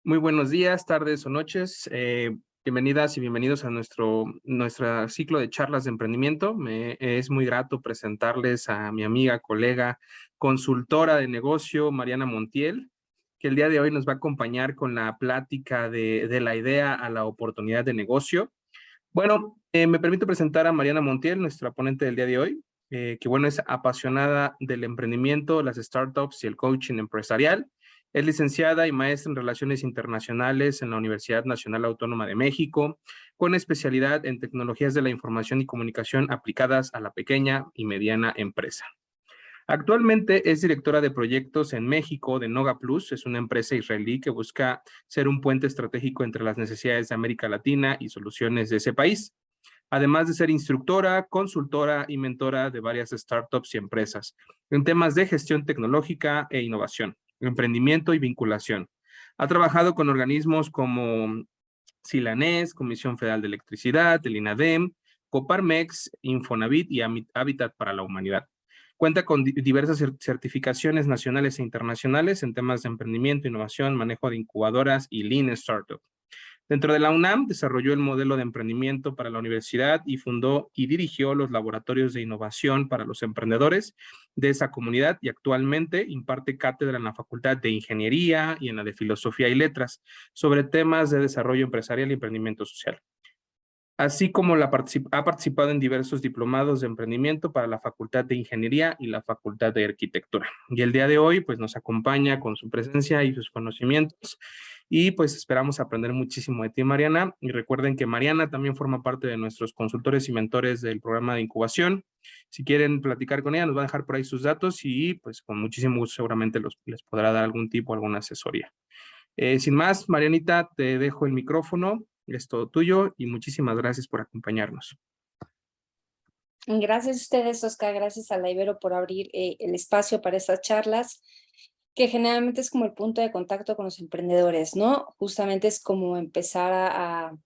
Muy buenos días, tardes o noches. Bienvenidas y bienvenidos a nuestro ciclo de charlas de emprendimiento. Me es muy grato presentarles a mi amiga, colega, consultora de negocio, Mariana Montiel, que el día de hoy nos va a acompañar con la plática de la idea a la oportunidad de negocio. Bueno, me permito presentar a Mariana Montiel, nuestra ponente del día de hoy, que bueno, es apasionada del emprendimiento, las startups y el coaching empresarial. Es licenciada y maestra en Relaciones Internacionales en la Universidad Nacional Autónoma de México, con especialidad en tecnologías de la información y comunicación aplicadas a la pequeña y mediana empresa. Actualmente es directora de proyectos en México de Noga Plus, es una empresa israelí que busca ser un puente estratégico entre las necesidades de América Latina y soluciones de ese país, además de ser instructora, consultora y mentora de varias startups y empresas en temas de gestión tecnológica e innovación, emprendimiento y vinculación. Ha trabajado con organismos como Silanés, Comisión Federal de Electricidad, el INADEM, Coparmex, Infonavit y Hábitat para la Humanidad. Cuenta con diversas certificaciones nacionales e internacionales en temas de emprendimiento, innovación, manejo de incubadoras y Lean Startup. Dentro de la UNAM desarrolló el modelo de emprendimiento para la universidad y fundó y dirigió los laboratorios de innovación para los emprendedores de esa comunidad y actualmente imparte cátedra en la Facultad de Ingeniería y en la de Filosofía y Letras sobre temas de desarrollo empresarial y emprendimiento social, así como ha participado en diversos diplomados de emprendimiento para la Facultad de Ingeniería y la Facultad de Arquitectura. Y el día de hoy, pues nos acompaña con su presencia y sus conocimientos. Y pues esperamos aprender muchísimo de ti, Mariana. Y recuerden que Mariana también forma parte de nuestros consultores y mentores del programa de incubación. Si quieren platicar con ella, nos va a dejar por ahí sus datos y pues con muchísimo gusto seguramente les podrá dar algún tipo, alguna asesoría. Sin más, Marianita, te dejo el micrófono, es todo tuyo y muchísimas gracias por acompañarnos. Gracias a ustedes, Oscar, gracias a la Ibero por abrir el espacio para estas charlas, que generalmente es como el punto de contacto con los emprendedores, ¿no? Justamente es como empezar a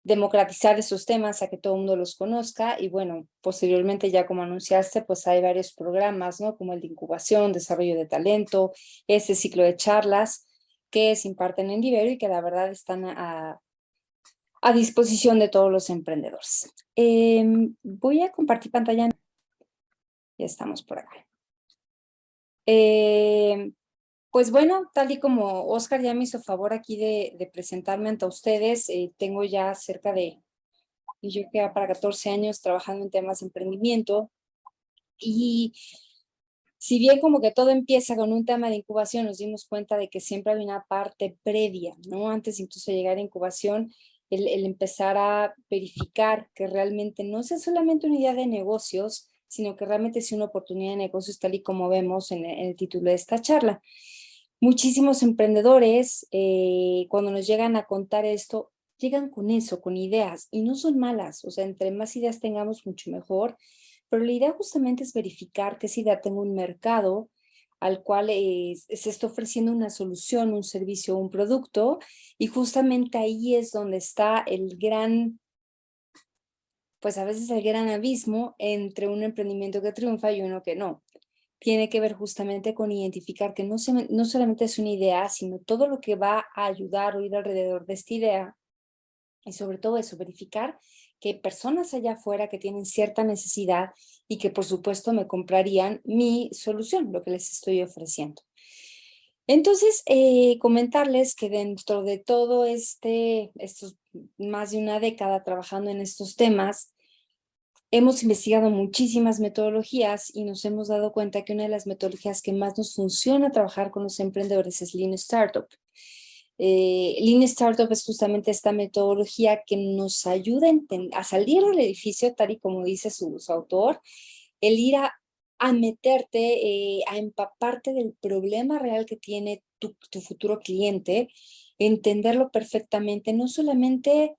democratizar esos temas, a que todo el mundo los conozca y bueno, posteriormente ya como anunciaste, pues hay varios programas, ¿no? Como el de incubación, desarrollo de talento, ese ciclo de charlas que se imparten en Ibero y que la verdad están a disposición de todos los emprendedores. Voy a compartir pantalla. Ya estamos por acá. Pues bueno, tal y como Oscar ya me hizo favor aquí de presentarme ante ustedes, tengo ya cerca de, yo creo que ya para 14 años trabajando en temas de emprendimiento y si bien como que todo empieza con un tema de incubación, nos dimos cuenta de que siempre hay una parte previa, ¿no? Antes incluso de llegar a incubación, el empezar a verificar que realmente no sea solamente una idea de negocios, sino que realmente sea una oportunidad de negocios tal y como vemos en el título de esta charla. Muchísimos emprendedores, cuando nos llegan a contar esto, llegan con eso, con ideas, y no son malas, o sea, entre más ideas tengamos, mucho mejor, pero la idea justamente es verificar que esa idea tenga un mercado al cual se está ofreciendo una solución, un servicio, un producto, y justamente ahí es donde está el gran, pues a veces el gran abismo entre un emprendimiento que triunfa y uno que no. Tiene que ver justamente con identificar que no solamente es una idea, sino todo lo que va a ayudar o ir alrededor de esta idea. Y sobre todo eso, verificar que hay personas allá afuera que tienen cierta necesidad y que por supuesto me comprarían mi solución, lo que les estoy ofreciendo. Entonces, comentarles que dentro de todo estos más de una década trabajando en estos temas, hemos investigado muchísimas metodologías y nos hemos dado cuenta que una de las metodologías que más nos funciona trabajar con los emprendedores es Lean Startup. Lean Startup es justamente esta metodología que nos ayuda a salir del edificio, tal y como dice su autor, el ir a meterte, a empaparte del problema real que tiene tu futuro cliente, entenderlo perfectamente, no solamente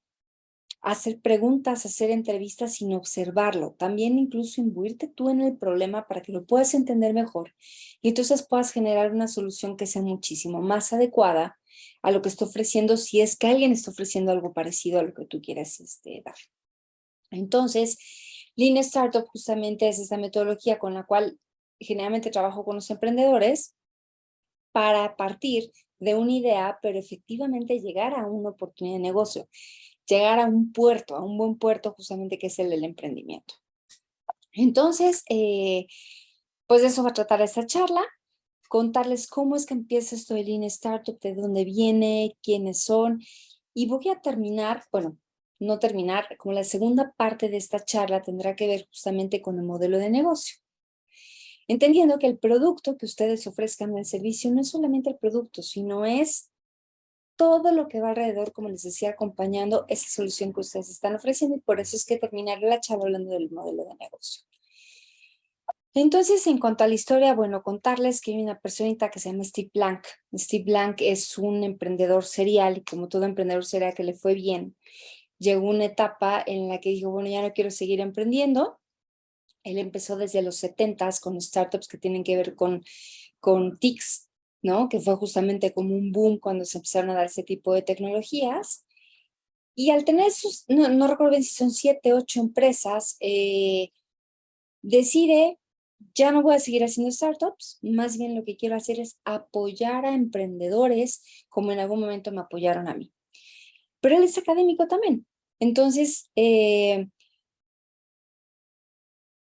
hacer preguntas, hacer entrevistas, sino observarlo. También incluso imbuirte tú en el problema para que lo puedas entender mejor y entonces puedas generar una solución que sea muchísimo más adecuada a lo que está ofreciendo, si es que alguien está ofreciendo algo parecido a lo que tú quieres dar. Entonces, Lean Startup justamente es esta metodología con la cual generalmente trabajo con los emprendedores para partir de una idea, pero efectivamente llegar a una oportunidad de negocio, llegar a un puerto, a un buen puerto justamente que es el del emprendimiento. Entonces, pues de eso va a tratar esta charla, contarles cómo es que empieza esto de Lean Startup, de dónde viene, quiénes son, y voy a terminar, bueno, no terminar, como la segunda parte de esta charla tendrá que ver justamente con el modelo de negocio. Entendiendo que el producto que ustedes ofrezcan el servicio no es solamente el producto, sino es todo lo que va alrededor, como les decía, acompañando esa solución que ustedes están ofreciendo, y por eso es que terminaré la charla hablando del modelo de negocio. Entonces, en cuanto a la historia, bueno, contarles que hay una personita que se llama Steve Blank. Steve Blank es un emprendedor serial y como todo emprendedor serial que le fue bien, llegó una etapa en la que dijo, bueno, ya no quiero seguir emprendiendo. Él empezó desde los 70s con startups que tienen que ver con TICs, ¿no? Que fue justamente como un boom cuando se empezaron a dar ese tipo de tecnologías. Y al tener sus, no recuerdo bien si son 7, 8 empresas, decide, ya no voy a seguir haciendo startups, más bien lo que quiero hacer es apoyar a emprendedores como en algún momento me apoyaron a mí. Pero él es académico también. Entonces,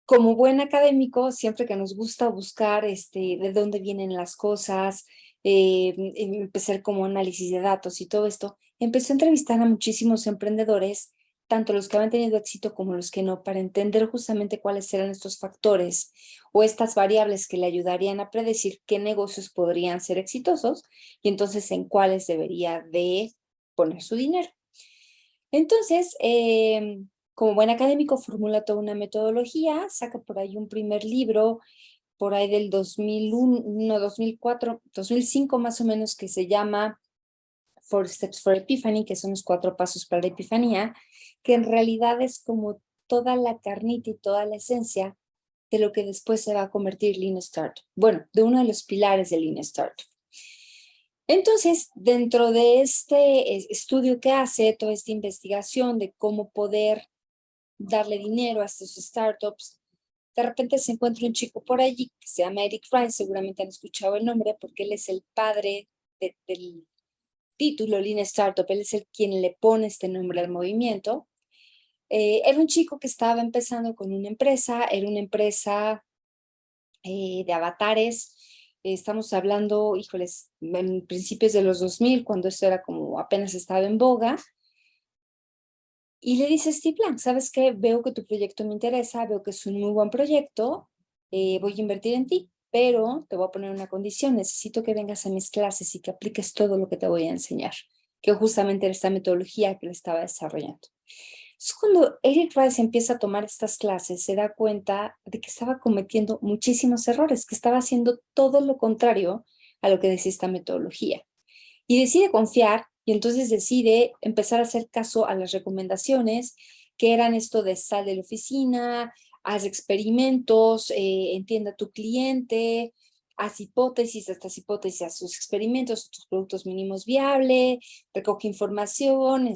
como buen académico, siempre que nos gusta buscar de dónde vienen las cosas, empezar como análisis de datos y todo esto, empezó a entrevistar a muchísimos emprendedores, tanto los que habían tenido éxito como los que no, para entender justamente cuáles eran estos factores o estas variables que le ayudarían a predecir qué negocios podrían ser exitosos y entonces en cuáles debería de poner su dinero. Entonces, como buen académico, formula toda una metodología, saca por ahí un primer libro, por ahí del 2001, no, 2004, 2005 más o menos, que se llama Four Steps for Epiphany, que son los 4 pasos para la epifanía, que en realidad es como toda la carnita y toda la esencia de lo que después se va a convertir Lean Startup. Bueno, de uno de los pilares de Lean Startup. Entonces, dentro de este estudio que hace, toda esta investigación de cómo poder darle dinero a estos startups, de repente se encuentra un chico por allí que se llama Eric Rice, seguramente han escuchado el nombre porque él es el padre del título Lean Startup, él es el quien le pone este nombre al movimiento. Era un chico que estaba empezando con una empresa, era una empresa de avatares. Estamos hablando, híjoles, en principios de los 2000, cuando esto era como apenas estaba en boga. Y le dice Steve Blank, ¿sabes qué? Veo que tu proyecto me interesa, veo que es un muy buen proyecto, voy a invertir en ti, pero te voy a poner una condición, necesito que vengas a mis clases y que apliques todo lo que te voy a enseñar, que justamente era esta metodología que le estaba desarrollando. Es cuando Eric Rice empieza a tomar estas clases, se da cuenta de que estaba cometiendo muchísimos errores, que estaba haciendo todo lo contrario a lo que decía esta metodología. Y decide confiar y entonces decide empezar a hacer caso a las recomendaciones que eran esto de sal de la oficina, haz experimentos, entienda a tu cliente, haz hipótesis, estas hipótesis, haz sus experimentos, tus productos mínimos viables, recoge información,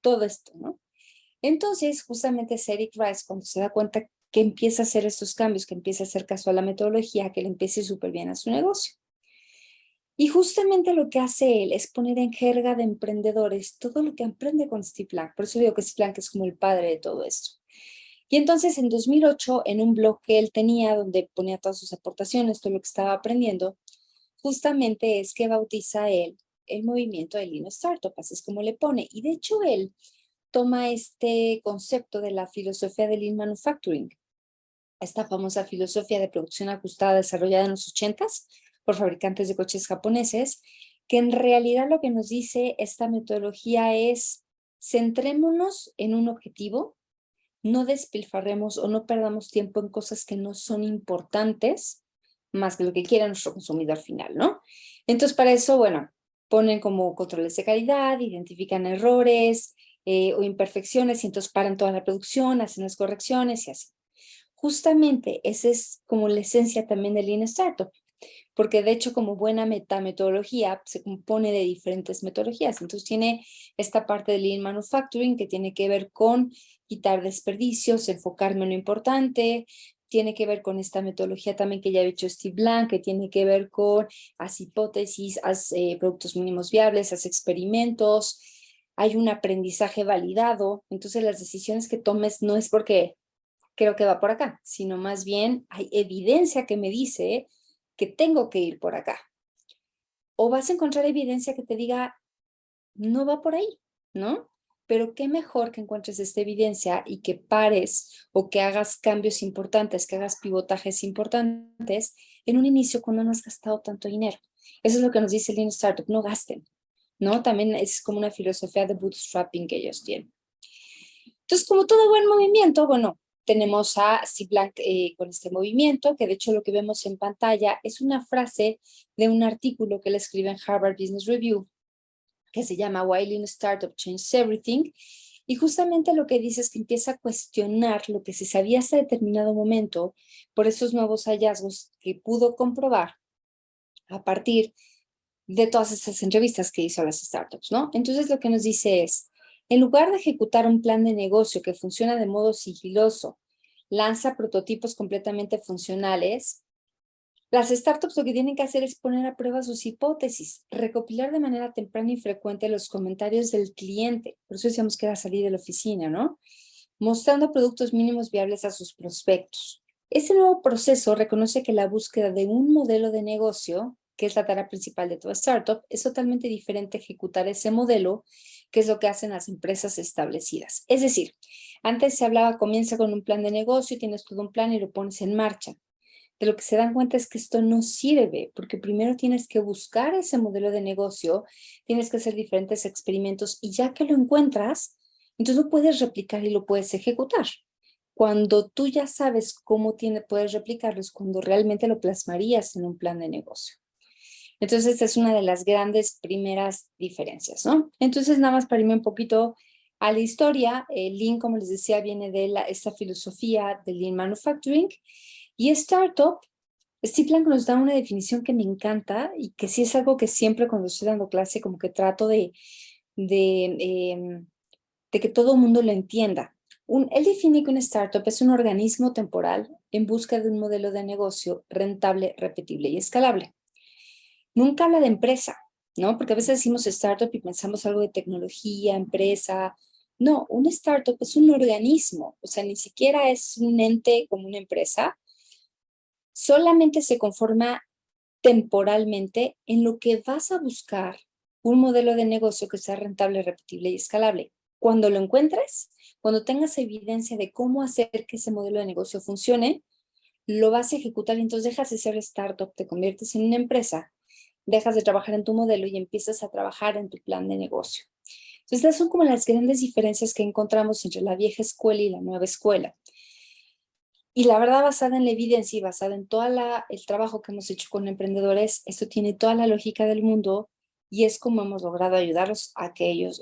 todo esto, ¿no? Entonces, justamente es Eric Rice cuando se da cuenta que empieza a hacer estos cambios, que empieza a hacer caso a la metodología, que le empiece súper bien a su negocio. Y justamente lo que hace él es poner en jerga de emprendedores todo lo que aprende con Steve Blank. Por eso digo que Steve Blank es como el padre de todo esto. Y entonces en 2008, en un blog que él tenía donde ponía todas sus aportaciones, todo lo que estaba aprendiendo, justamente es que bautiza él el movimiento de Lean Startup, así es como le pone. Y de hecho él toma este concepto de la filosofía de Lean Manufacturing, esta famosa filosofía de producción ajustada desarrollada en los 80s por fabricantes de coches japoneses, que en realidad lo que nos dice esta metodología es centrémonos en un objetivo, no despilfarremos o no perdamos tiempo en cosas que no son importantes más que lo que quiera nuestro consumidor final, ¿no? Entonces para eso, bueno, ponen como controles de calidad, identifican errores o imperfecciones y entonces paran toda la producción, hacen las correcciones y así. Justamente esa es como la esencia también del Lean Startup, porque de hecho como buena metodología se compone de diferentes metodologías. Entonces tiene esta parte de Lean Manufacturing que tiene que ver con quitar desperdicios, enfocarme en lo importante, tiene que ver con esta metodología también que ya ha hecho Steve Blank, que tiene que ver con haz hipótesis, haz productos mínimos viables, haz experimentos, hay un aprendizaje validado, entonces las decisiones que tomes no es porque creo que va por acá, sino más bien hay evidencia que me dice que tengo que ir por acá. O vas a encontrar evidencia que te diga, no va por ahí, ¿no? Pero qué mejor que encuentres esta evidencia y que pares o que hagas cambios importantes, que hagas pivotajes importantes en un inicio cuando no has gastado tanto dinero. Eso es lo que nos dice Lean Startup, no gasten, ¿no? También es como una filosofía de bootstrapping que ellos tienen. Entonces, como todo buen movimiento, bueno, tenemos a Steve Blank con este movimiento, que de hecho lo que vemos en pantalla es una frase de un artículo que él escribe en Harvard Business Review, que se llama Why Lean Startup Changed Everything. Y justamente lo que dice es que empieza a cuestionar lo que se sabía hasta determinado momento por esos nuevos hallazgos que pudo comprobar a partir de todas estas entrevistas que hizo a las startups, ¿no? Entonces lo que nos dice es, en lugar de ejecutar un plan de negocio que funciona de modo sigiloso, lanza prototipos completamente funcionales, las startups lo que tienen que hacer es poner a prueba sus hipótesis, recopilar de manera temprana y frecuente los comentarios del cliente, por eso decíamos que era salir de la oficina, ¿no? Mostrando productos mínimos viables a sus prospectos. Este nuevo proceso reconoce que la búsqueda de un modelo de negocio, que es la tarea principal de toda startup, es totalmente diferente a ejecutar ese modelo, que es lo que hacen las empresas establecidas. Es decir, antes se hablaba, comienza con un plan de negocio, tienes todo un plan y lo pones en marcha. De lo que se dan cuenta es que esto no sirve, porque primero tienes que buscar ese modelo de negocio, tienes que hacer diferentes experimentos y ya que lo encuentras, entonces lo puedes replicar y lo puedes ejecutar. Cuando tú ya sabes cómo puedes replicarlo, es cuando realmente lo plasmarías en un plan de negocio. Entonces, esta es una de las grandes primeras diferencias, ¿no? Entonces, nada más para irme un poquito a la historia, Lean, como les decía, viene de esta filosofía de Lean Manufacturing y Startup. Steve Blank nos da una definición que me encanta y que sí es algo que siempre cuando estoy dando clase como que trato de que todo el mundo lo entienda. Él define que un startup es un organismo temporal en busca de un modelo de negocio rentable, repetible y escalable. Nunca habla de empresa, ¿no? Porque a veces decimos startup y pensamos algo de tecnología, empresa. No, un startup es un organismo, o sea, ni siquiera es un ente como una empresa, solamente se conforma temporalmente en lo que vas a buscar un modelo de negocio que sea rentable, repetible y escalable. Cuando lo encuentres, cuando tengas evidencia de cómo hacer que ese modelo de negocio funcione, lo vas a ejecutar y entonces dejas de ser startup, te conviertes en una empresa, dejas de trabajar en tu modelo y empiezas a trabajar en tu plan de negocio. Entonces, estas son como las grandes diferencias que encontramos entre la vieja escuela y la nueva escuela. Y la verdad, basada en la evidencia y basada en todo el trabajo que hemos hecho con emprendedores, esto tiene toda la lógica del mundo y es como hemos logrado ayudarlos a que ellos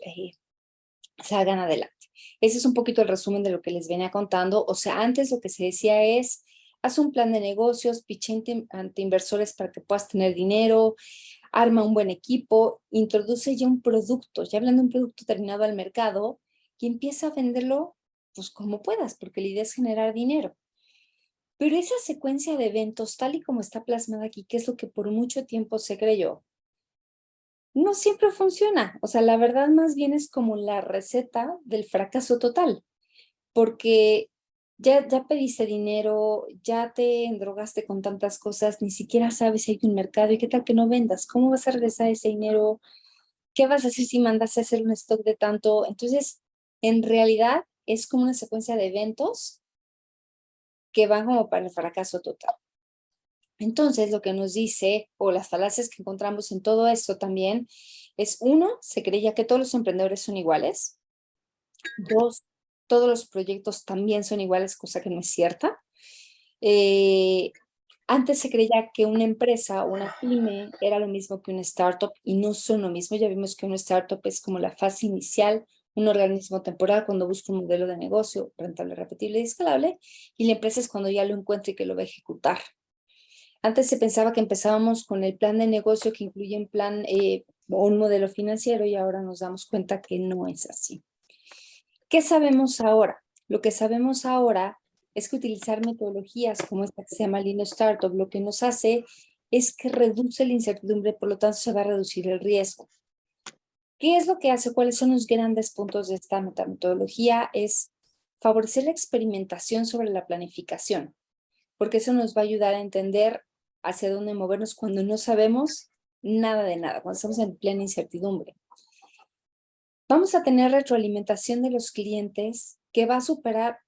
salgan adelante. Ese es un poquito el resumen de lo que les venía contando. O sea, antes lo que se decía es, haz un plan de negocios, piché ante inversores para que puedas tener dinero, arma un buen equipo, introduce ya un producto, ya hablando de un producto terminado al mercado y empieza a venderlo pues como puedas, porque la idea es generar dinero. Pero esa secuencia de eventos, tal y como está plasmada aquí, que es lo que por mucho tiempo se creyó, no siempre funciona. O sea, la verdad más bien es como la receta del fracaso total, porque ya pediste dinero, ya te endrogaste con tantas cosas, ni siquiera sabes si hay un mercado y qué tal que no vendas, cómo vas a regresar ese dinero, qué vas a hacer si mandas a hacer un stock de tanto. Entonces, en realidad es como una secuencia de eventos que van como para el fracaso total. Entonces, lo que nos dice, o las falacias que encontramos en todo esto también, es uno, se creía que todos los emprendedores son iguales. Dos, todos los proyectos también son iguales, cosa que no es cierta. Antes se creía que una empresa o una pyme era lo mismo que una startup y no son lo mismo. Ya vimos que una startup es como la fase inicial, un organismo temporal cuando busca un modelo de negocio rentable, repetible y escalable, y la empresa es cuando ya lo encuentra y que lo va a ejecutar. Antes se pensaba que empezábamos con el plan de negocio que incluye un plan o un modelo financiero y ahora nos damos cuenta que no es así. ¿Qué sabemos ahora? Lo que sabemos ahora es que utilizar metodologías como esta que se llama Lean Startup lo que nos hace es que reduce la incertidumbre, por lo tanto se va a reducir el riesgo. ¿Qué es lo que hace? ¿Cuáles son los grandes puntos de esta metodología? Es favorecer la experimentación sobre la planificación, porque eso nos va a ayudar a entender hacia dónde movernos cuando no sabemos nada de nada, cuando estamos en plena incertidumbre. Vamos a tener retroalimentación de los clientes que va a superar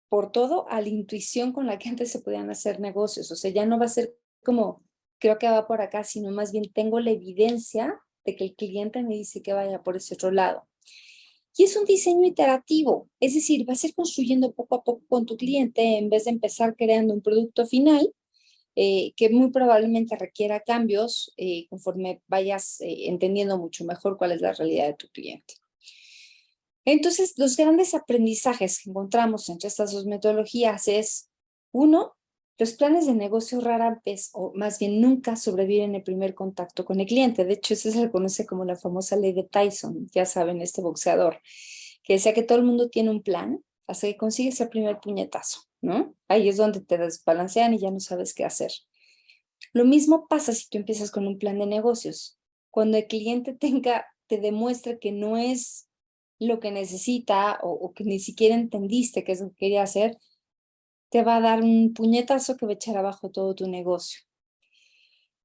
por todo a la intuición con la que antes se podían hacer negocios. O sea, ya no va a ser como, creo que va por acá, sino más bien tengo la evidencia de que el cliente me dice que vaya por ese otro lado. Y es un diseño iterativo, es decir, vas a ir construyendo poco a poco con tu cliente en vez de empezar creando un producto final que muy probablemente requiera cambios conforme vayas entendiendo mucho mejor cuál es la realidad de tu cliente. Entonces, los grandes aprendizajes que encontramos entre estas dos metodologías es, uno, los planes de negocio rara vez, o más bien nunca, sobreviven en el primer contacto con el cliente. De hecho, eso se le conoce como la famosa ley de Tyson, ya saben, este boxeador, que decía que todo el mundo tiene un plan hasta que consigues el primer puñetazo, ¿no? Ahí es donde te desbalancean y ya no sabes qué hacer. Lo mismo pasa si tú empiezas con un plan de negocios. Cuando el cliente te demuestra que no es lo que necesita o que ni siquiera entendiste qué es lo que quería hacer, te va a dar un puñetazo que va a echar abajo todo tu negocio.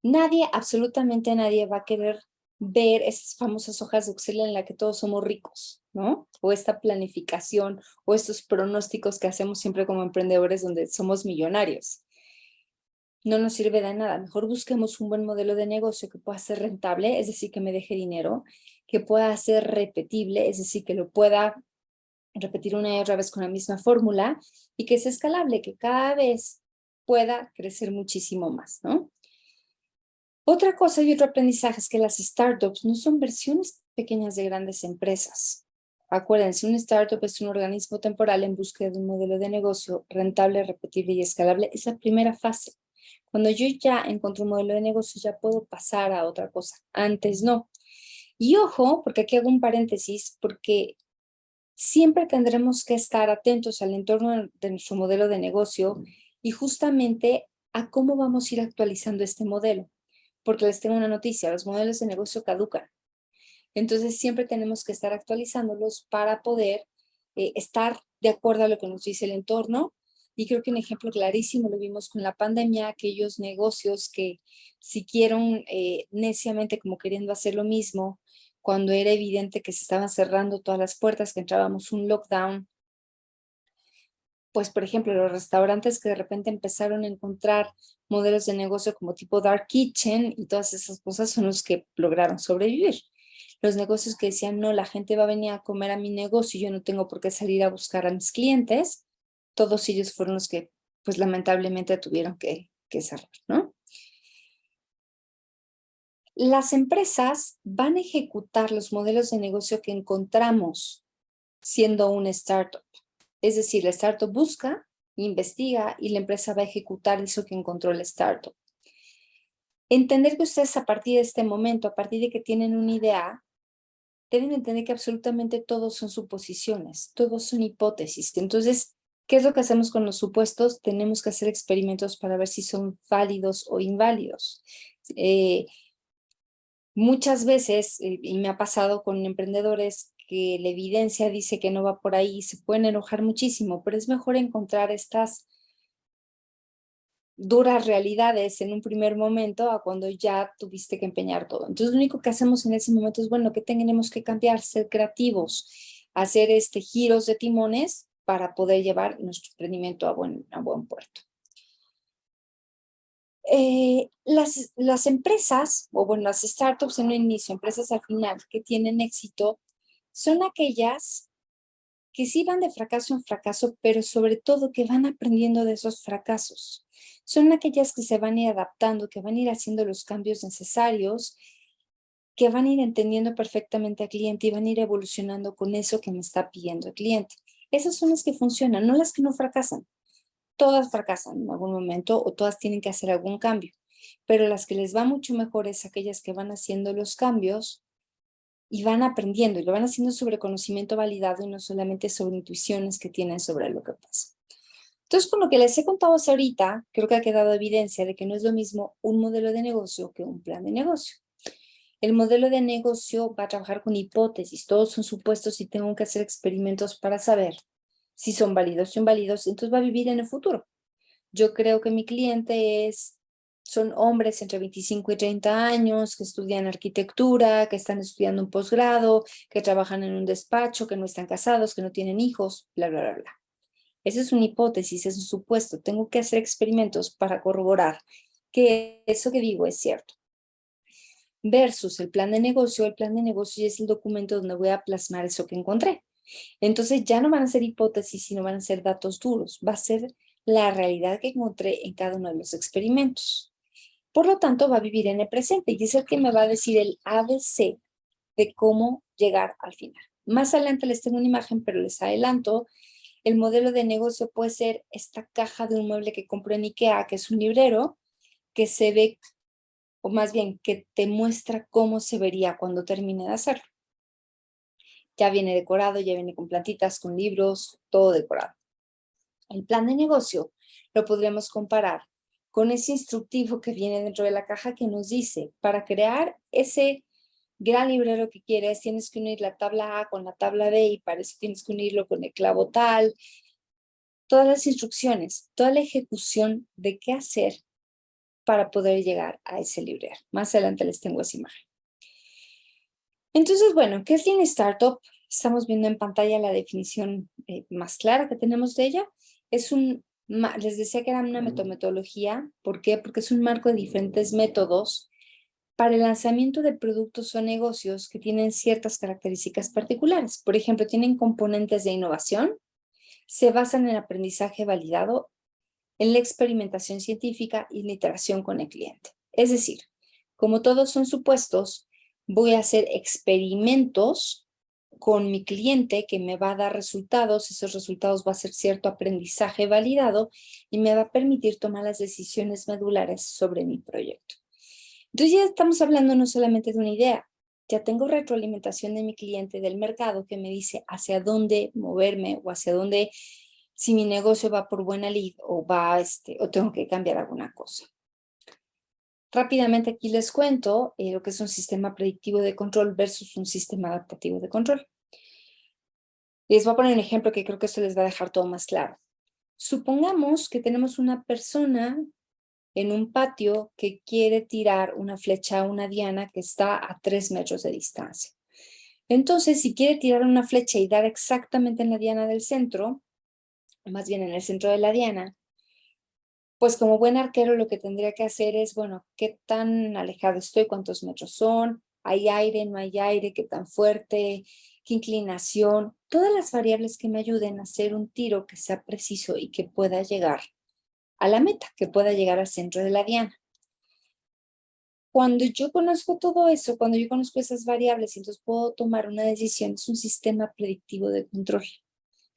Nadie, absolutamente nadie va a querer ver esas famosas hojas de Excel en las que todos somos ricos, ¿no? O esta planificación o estos pronósticos que hacemos siempre como emprendedores donde somos millonarios. No nos sirve de nada. Mejor busquemos un buen modelo de negocio que pueda ser rentable, es decir, que me deje dinero, que pueda ser repetible, es decir, que lo pueda repetir una y otra vez con la misma fórmula y que sea escalable, que cada vez pueda crecer muchísimo más, ¿no? Otra cosa y otro aprendizaje es que las startups no son versiones pequeñas de grandes empresas. Acuérdense, un startup es un organismo temporal en búsqueda de un modelo de negocio rentable, repetible y escalable. Es la primera fase. Cuando yo ya encuentro un modelo de negocio, ya puedo pasar a otra cosa. Antes no. Y ojo, porque aquí hago un paréntesis, porque siempre tendremos que estar atentos al entorno de nuestro modelo de negocio y justamente a cómo vamos a ir actualizando este modelo. Porque les tengo una noticia, los modelos de negocio caducan. Entonces siempre tenemos que estar actualizándolos para poder estar de acuerdo a lo que nos dice el entorno. Y creo que un ejemplo clarísimo lo vimos con la pandemia, aquellos negocios que siguieron neciamente como queriendo hacer lo mismo, cuando era evidente que se estaban cerrando todas las puertas, que entrábamos un lockdown. Pues, por ejemplo, los restaurantes que de repente empezaron a encontrar modelos de negocio como tipo dark kitchen y todas esas cosas son los que lograron sobrevivir. Los negocios que decían, no, la gente va a venir a comer a mi negocio y yo no tengo por qué salir a buscar a mis clientes, todos ellos fueron los que, pues lamentablemente tuvieron que cerrar, ¿no? Las empresas van a ejecutar los modelos de negocio que encontramos siendo una startup. Es decir, la startup busca, investiga y la empresa va a ejecutar eso que encontró la startup. Entender que ustedes a partir de este momento, a partir de que tienen una idea, deben entender que absolutamente todos son suposiciones, todos son hipótesis. Entonces, ¿qué es lo que hacemos con los supuestos? Tenemos que hacer experimentos para ver si son válidos o inválidos. Muchas veces, y me ha pasado con emprendedores, que la evidencia dice que no va por ahí y se pueden enojar muchísimo, pero es mejor encontrar estas duras realidades en un primer momento a cuando ya tuviste que empeñar todo. Entonces, lo único que hacemos en ese momento es, bueno, ¿qué tenemos que cambiar? Ser creativos, hacer giros de timones para poder llevar nuestro emprendimiento a buen puerto. Las empresas, o bueno, las startups en un inicio, empresas al final que tienen éxito, son aquellas que sí van de fracaso en fracaso, pero sobre todo que van aprendiendo de esos fracasos. Son aquellas que se van a ir adaptando, que van a ir haciendo los cambios necesarios, que van a ir entendiendo perfectamente al cliente y van a ir evolucionando con eso que me está pidiendo el cliente. Esas son las que funcionan, no las que no fracasan. Todas fracasan en algún momento o todas tienen que hacer algún cambio, pero las que les va mucho mejor es aquellas que van haciendo los cambios y van aprendiendo y lo van haciendo sobre conocimiento validado y no solamente sobre intuiciones que tienen sobre lo que pasa. Entonces, con lo que les he contado hasta ahorita, creo que ha quedado evidencia de que no es lo mismo un modelo de negocio que un plan de negocio. El modelo de negocio va a trabajar con hipótesis, todos son supuestos y tengo que hacer experimentos para saber si son válidos o inválidos, entonces va a vivir en el futuro. Yo creo que mi cliente son hombres entre 25 y 30 años que estudian arquitectura, que están estudiando un posgrado, que trabajan en un despacho, que no están casados, que no tienen hijos, bla, bla, bla, bla. Esa es una hipótesis, es un supuesto. Tengo que hacer experimentos para corroborar que eso que digo es cierto. Versus el plan de negocio ya es el documento donde voy a plasmar eso que encontré. Entonces ya no van a ser hipótesis, sino van a ser datos duros. Va a ser la realidad que encontré en cada uno de los experimentos. Por lo tanto, va a vivir en el presente y es el que me va a decir el ABC de cómo llegar al final. Más adelante les tengo una imagen, pero les adelanto, el modelo de negocio puede ser esta caja de un mueble que compré en IKEA, que es un librero, que se ve, o más bien, que te muestra cómo se vería cuando termine de hacerlo. Ya viene decorado, ya viene con plantitas, con libros, todo decorado. El plan de negocio lo podríamos comparar con ese instructivo que viene dentro de la caja que nos dice, para crear ese gran librero que quieres, tienes que unir la tabla A con la tabla B y para eso tienes que unirlo con el clavo tal. Todas las instrucciones, toda la ejecución de qué hacer para poder llegar a ese librero. Más adelante les tengo esa imagen. Entonces, bueno, ¿qué es Lean Startup? Estamos viendo en pantalla la definición más clara que tenemos de ella. Les decía que era una metodología. ¿Por qué? Porque es un marco de diferentes métodos para el lanzamiento de productos o negocios que tienen ciertas características particulares. Por ejemplo, tienen componentes de innovación, se basan en aprendizaje validado, en la experimentación científica y la iteración con el cliente. Es decir, como todos son supuestos, voy a hacer experimentos con mi cliente que me va a dar resultados, esos resultados va a ser cierto aprendizaje validado y me va a permitir tomar las decisiones medulares sobre mi proyecto. Entonces ya estamos hablando no solamente de una idea, ya tengo retroalimentación de mi cliente, del mercado, que me dice hacia dónde moverme o hacia dónde, si mi negocio va por buena lid o o tengo que cambiar alguna cosa. Rápidamente aquí les cuento lo que es un sistema predictivo de control versus un sistema adaptativo de control. Les voy a poner un ejemplo que creo que esto les va a dejar todo más claro. Supongamos que tenemos una persona en un patio que quiere tirar una flecha a una diana que está a 3 metros de distancia. Entonces, si quiere tirar una flecha y dar exactamente en la diana del centro, más bien en el centro de la diana, pues como buen arquero lo que tendría que hacer es, bueno, ¿qué tan alejado estoy? ¿Cuántos metros son? ¿Hay aire? ¿No hay aire? ¿Qué tan fuerte? ¿Qué inclinación? Todas las variables que me ayuden a hacer un tiro que sea preciso y que pueda llegar a la meta, que pueda llegar al centro de la diana. Cuando yo conozco todo eso, cuando yo conozco esas variables, entonces puedo tomar una decisión, es un sistema predictivo de control,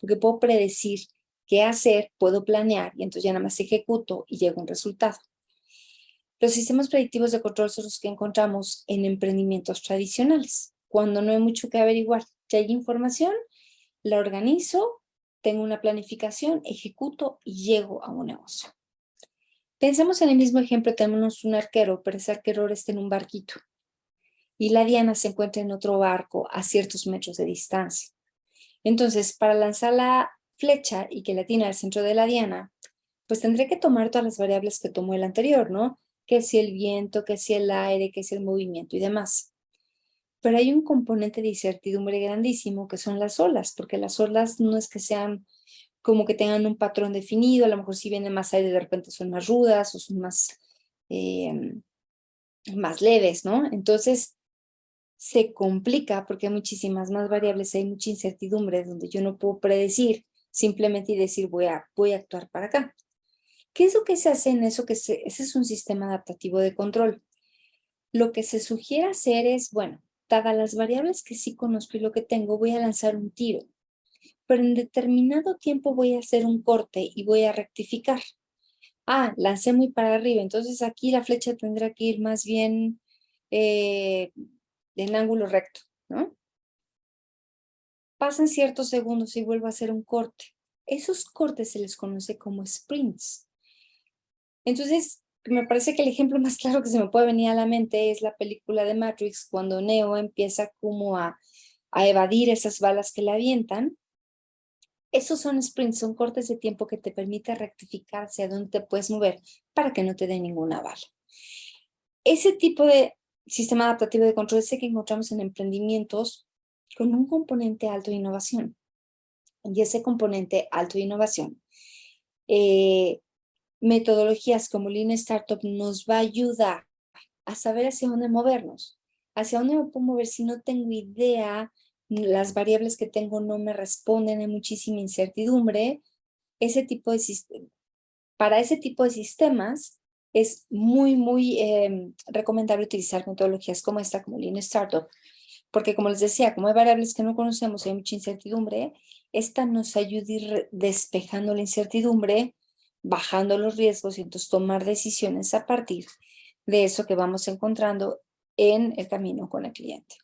porque puedo predecir qué hacer, puedo planear y entonces ya nada más ejecuto y llega un resultado. Los sistemas predictivos de control son los que encontramos en emprendimientos tradicionales, cuando no hay mucho que averiguar, ya hay información, la organizo, tengo una planificación, ejecuto y llego a un negocio. Pensemos en el mismo ejemplo, tenemos un arquero, pero ese arquero ahora está en un barquito y la diana se encuentra en otro barco a ciertos metros de distancia. Entonces, para lanzar la flecha y que la atine al centro de la diana, pues tendré que tomar todas las variables que tomó el anterior, ¿no? Que si el viento, que si el aire, que si el movimiento y demás. Pero hay un componente de incertidumbre grandísimo que son las olas, porque las olas no es que sean como que tengan un patrón definido, a lo mejor si viene más aire de repente son más rudas o son más leves, ¿no? Entonces se complica porque hay muchísimas más variables, hay mucha incertidumbre donde yo no puedo predecir simplemente y decir voy a actuar para acá. ¿Qué es lo que se hace en eso? Ese es un sistema adaptativo de control. Lo que se sugiere hacer es, bueno, dadas las variables que sí conozco y lo que tengo, voy a lanzar un tiro, pero en determinado tiempo voy a hacer un corte y voy a rectificar. Lancé muy para arriba, entonces aquí la flecha tendrá que ir más bien en ángulo recto, ¿no? Pasan ciertos segundos y vuelvo a hacer un corte. Esos cortes se les conoce como sprints. Entonces, me parece que el ejemplo más claro que se me puede venir a la mente es la película de Matrix, cuando Neo empieza como a evadir esas balas que le avientan. Esos son sprints, son cortes de tiempo que te permite rectificar hacia dónde te puedes mover para que no te dé ninguna bala. Ese tipo de sistema adaptativo de control es el que encontramos en emprendimientos con un componente alto de innovación. Y ese componente alto de innovación, metodologías como Lean Startup nos va a ayudar a saber hacia dónde movernos. Hacia dónde me puedo mover si no tengo idea, las variables que tengo no me responden, hay muchísima incertidumbre. Para ese tipo de sistemas es muy recomendable utilizar metodologías como esta, como Lean Startup, porque como les decía, como hay variables que no conocemos y hay mucha incertidumbre, esta nos ayuda a ir despejando la incertidumbre, bajando los riesgos y entonces tomar decisiones a partir de eso que vamos encontrando en el camino con el cliente.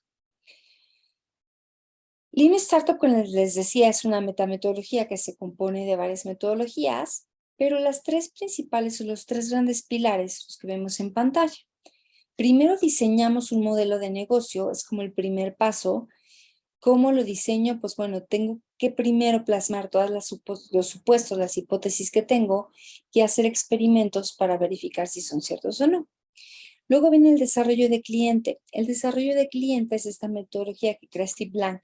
Lean Startup, como les decía, es una metametodología que se compone de varias metodologías, pero las tres principales o los tres grandes pilares, los que vemos en pantalla. Primero diseñamos un modelo de negocio, es como el primer paso. ¿Cómo lo diseño? Pues bueno, tengo que primero plasmar todos los supuestos, las hipótesis que tengo y hacer experimentos para verificar si son ciertos o no. Luego viene el desarrollo de cliente. El desarrollo de cliente es esta metodología que crea Steve Blank,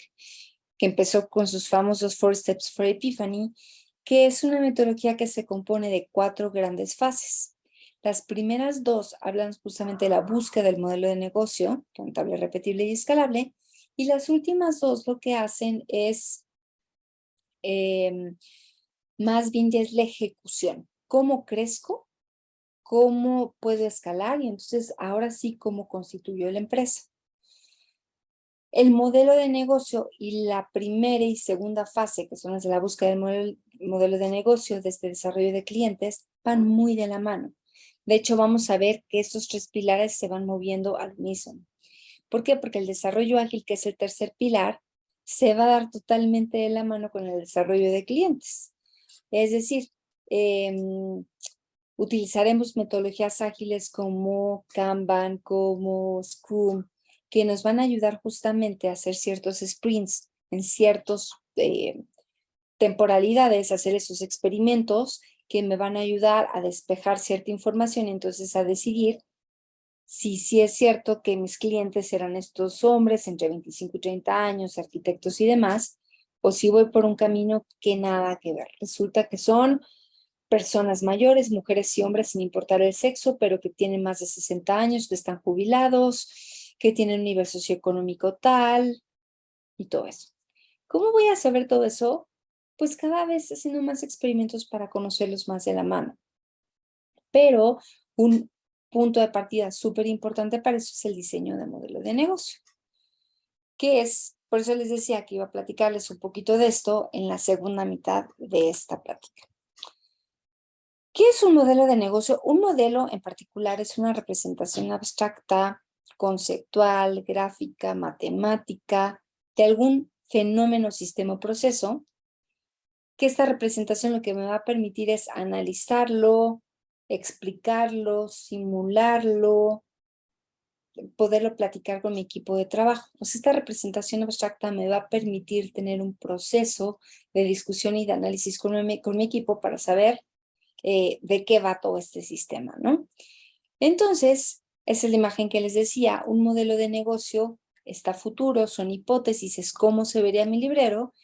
que empezó con sus famosos 4 Steps for Epiphany, que es una metodología que se compone de 4 grandes fases. Las primeras 2 hablan justamente de la búsqueda del modelo de negocio, rentable, repetible y escalable, y las últimas 2 lo que hacen es, más bien ya es la ejecución. ¿Cómo crezco? ¿Cómo puedo escalar? Y entonces ahora sí, ¿cómo constituyo la empresa? El modelo de negocio y la primera y segunda fase, que son las de la búsqueda del modelo de negocio desde desarrollo de clientes, van muy de la mano. De hecho, vamos a ver que estos 3 pilares se van moviendo al unísono. ¿Por qué? Porque el desarrollo ágil, que es el tercer pilar, se va a dar totalmente de la mano con el desarrollo de clientes. Es decir, utilizaremos metodologías ágiles como Kanban, como Scrum, que nos van a ayudar justamente a hacer ciertos sprints en ciertas temporalidades, hacer esos experimentos que me van a ayudar a despejar cierta información y entonces a decidir si es cierto que mis clientes eran estos hombres entre 25 y 30 años, arquitectos y demás, o si voy por un camino que nada que ver. Resulta que son personas mayores, mujeres y hombres, sin importar el sexo, pero que tienen más de 60 años, que están jubilados, que tienen un nivel socioeconómico tal y todo eso. ¿Cómo voy a saber todo eso? Pues cada vez haciendo más experimentos para conocerlos más de la mano. Pero un punto de partida súper importante para eso es el diseño de modelo de negocio, que es, por eso les decía que iba a platicarles un poquito de esto en la segunda mitad de esta plática. ¿Qué es un modelo de negocio? Un modelo en particular es una representación abstracta, conceptual, gráfica, matemática, de algún fenómeno, sistema o proceso, que esta representación lo que me va a permitir es analizarlo, explicarlo, simularlo, poderlo platicar con mi equipo de trabajo. Pues esta representación abstracta me va a permitir tener un proceso de discusión y de análisis con mi equipo para saber de qué va todo este sistema, ¿no? Entonces, esa es la imagen que les decía, un modelo de negocio está futuro, son hipótesis, es cómo se vería mi librero,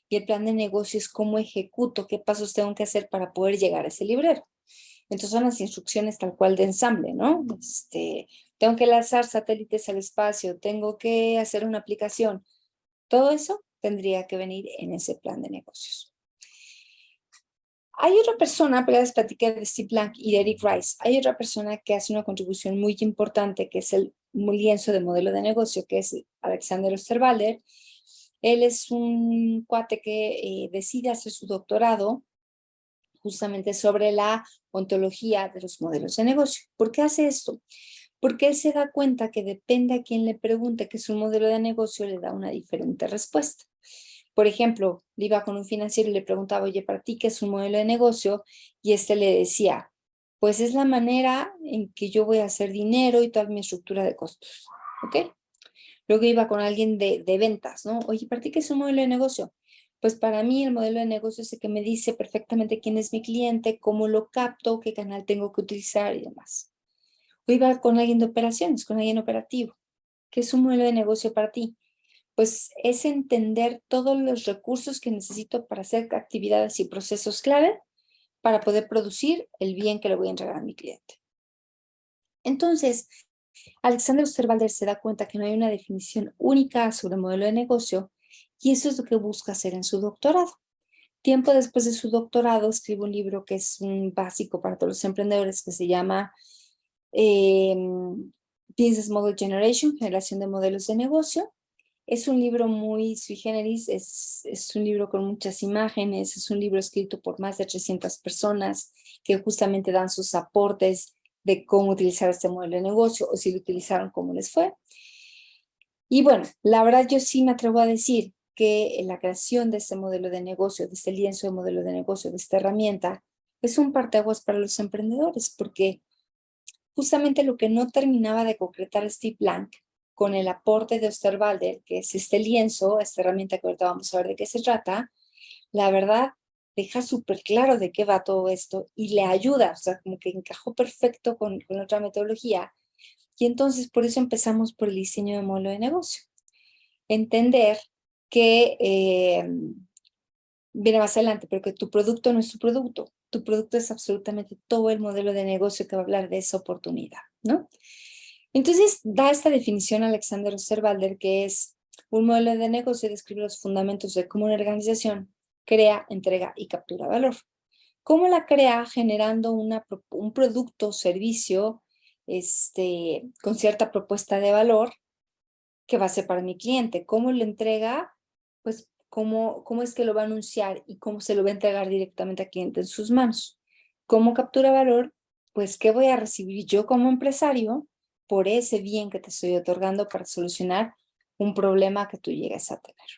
y el plan de negocio es cómo ejecuto, qué pasos tengo que hacer para poder llegar a ese librero. Entonces son las instrucciones tal cual de ensamble, ¿no? Tengo que lanzar satélites al espacio, tengo que hacer una aplicación. Todo eso tendría que venir en ese plan de negocios. Hay otra persona, pero ya les platiqué de Steve Blank y de Eric Rice, hay otra persona que hace una contribución muy importante, que es el lienzo de modelo de negocio, que es Alexander Osterwalder. Él es un cuate que decide hacer su doctorado justamente sobre la ontología de los modelos de negocio. ¿Por qué hace esto? Porque él se da cuenta que depende a quién le pregunte qué es un modelo de negocio, le da una diferente respuesta. Por ejemplo, iba con un financiero y le preguntaba, oye, ¿para ti qué es un modelo de negocio? Y este le decía, pues es la manera en que yo voy a hacer dinero y toda mi estructura de costos, ¿ok? Luego iba con alguien de ventas, ¿no? Oye, ¿para ti qué es un modelo de negocio? Pues para mí el modelo de negocio es el que me dice perfectamente quién es mi cliente, cómo lo capto, qué canal tengo que utilizar y demás. O iba con alguien de operaciones, con alguien operativo. ¿Qué es un modelo de negocio para ti? Pues es entender todos los recursos que necesito para hacer actividades y procesos clave para poder producir el bien que le voy a entregar a mi cliente. Entonces, Alexander Osterwalder se da cuenta que no hay una definición única sobre el modelo de negocio y eso es lo que busca hacer en su doctorado. Tiempo después de su doctorado escribe un libro que es un básico para todos los emprendedores que se llama eh, Business Model Generation, Generación de Modelos de Negocio. Es un libro muy sui generis, es un libro con muchas imágenes, es un libro escrito por más de 300 personas que justamente dan sus aportes de cómo utilizar este modelo de negocio o si lo utilizaron, cómo les fue. Y bueno, la verdad yo sí me atrevo a decir que la creación de este modelo de negocio, de este lienzo de modelo de negocio, de esta herramienta, es un parteaguas para los emprendedores, porque justamente lo que no terminaba de concretar Steve Blank con el aporte de Osterwalder, que es este lienzo, esta herramienta que ahorita vamos a ver de qué se trata, la verdad deja súper claro de qué va todo esto y le ayuda, o sea, como que encajó perfecto con otra metodología. Y entonces por eso empezamos por el diseño de modelo de negocio. Entender que viene más adelante, pero que tu producto no es tu producto es absolutamente todo el modelo de negocio que va a hablar de esa oportunidad, ¿no? Entonces da esta definición Alexander Osterwalder, que es un modelo de negocio y describe los fundamentos de cómo una organización crea, entrega y captura valor. ¿Cómo la crea? Generando un producto o servicio con cierta propuesta de valor que va a ser para mi cliente. ¿Cómo lo entrega? Pues cómo es que lo va a anunciar y cómo se lo va a entregar directamente al cliente en sus manos. ¿Cómo captura valor? Pues qué voy a recibir yo como empresario por ese bien que te estoy otorgando para solucionar un problema que tú llegues a tener.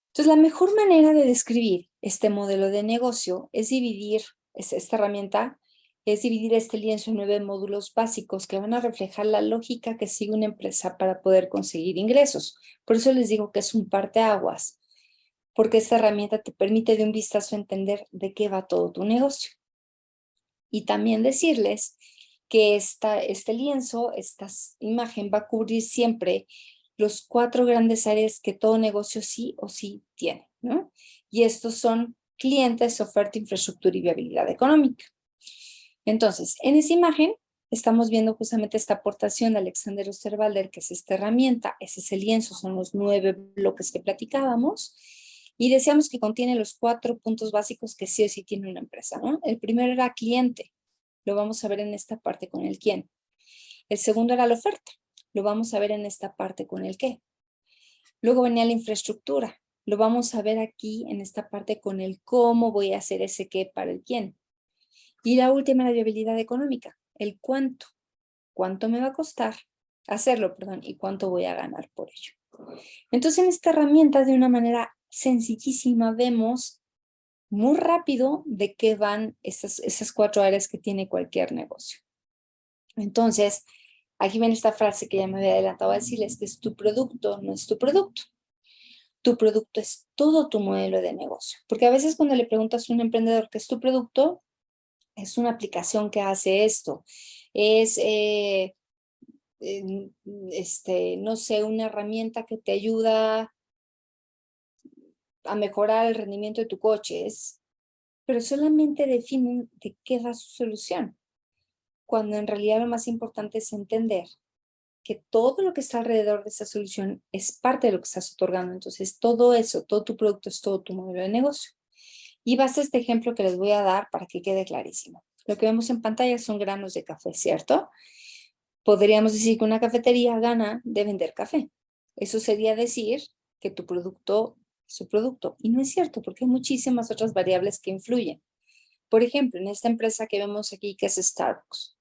Entonces, la mejor manera de describir este modelo de negocio es dividir, esta herramienta, es dividir este lienzo en 9 módulos básicos que van a reflejar la lógica que sigue una empresa para poder conseguir ingresos. Por eso les digo que es un parteaguas, porque esta herramienta te permite de un vistazo entender de qué va todo tu negocio. Y también decirles que este lienzo, esta imagen va a cubrir siempre los 4 grandes áreas que todo negocio sí o sí tiene, ¿no? Y estos son clientes, oferta, infraestructura y viabilidad económica. Entonces, en esa imagen estamos viendo justamente esta aportación de Alexander Osterwalder, que es esta herramienta, ese es el lienzo, son los 9 bloques que platicábamos, y decíamos que contiene los 4 puntos básicos que sí o sí tiene una empresa, ¿no? El primero era cliente, lo vamos a ver en esta parte con el quién. El segundo era la oferta, lo vamos a ver en esta parte con el qué. Luego venía la infraestructura, lo vamos a ver aquí en esta parte con el cómo voy a hacer ese qué para el quién. Y la última, la viabilidad económica, el cuánto me va a costar hacerlo, perdón, y cuánto voy a ganar por ello. Entonces, en esta herramienta, de una manera sencillísima, vemos muy rápido de qué van esas 4 áreas que tiene cualquier negocio. Entonces, aquí ven esta frase que ya me había adelantado a decirles, que es tu producto, no es tu producto. Tu producto es todo tu modelo de negocio. Porque a veces cuando le preguntas a un emprendedor qué es tu producto, es una aplicación que hace esto. Es, no sé, una herramienta que te ayuda a mejorar el rendimiento de tu coche. Pero solamente definen de qué va su solución. Cuando en realidad lo más importante es entender que todo lo que está alrededor de esa solución es parte de lo que estás otorgando. Entonces, todo eso, todo tu producto es todo tu modelo de negocio. Y basta este ejemplo que les voy a dar para que quede clarísimo. Lo que vemos en pantalla son granos de café, ¿cierto? Podríamos decir que una cafetería gana de vender café. Eso sería decir que tu producto es su producto. Y no es cierto, porque hay muchísimas otras variables que influyen. Por ejemplo, en esta empresa que vemos aquí, que es Starbucks.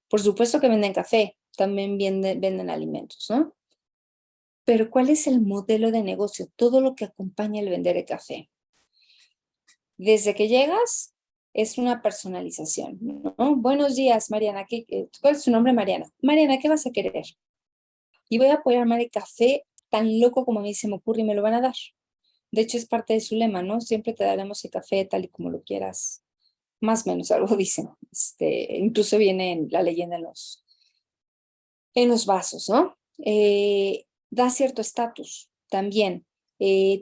Por supuesto que venden café, también venden alimentos, ¿no? Pero ¿cuál es el modelo de negocio? Todo lo que acompaña el vender el café. Desde que llegas, es una personalización, ¿no? Buenos días, Mariana. ¿Cuál es tu nombre, Mariana? Mariana, ¿qué vas a querer? Y voy a poder armar el café tan loco como a mí se me ocurre y me lo van a dar. De hecho, es parte de su lema, ¿no? Siempre te daremos el café tal y como lo quieras. Más o menos algo dicen. Incluso viene en la leyenda en los vasos, ¿no? Da cierto estatus también.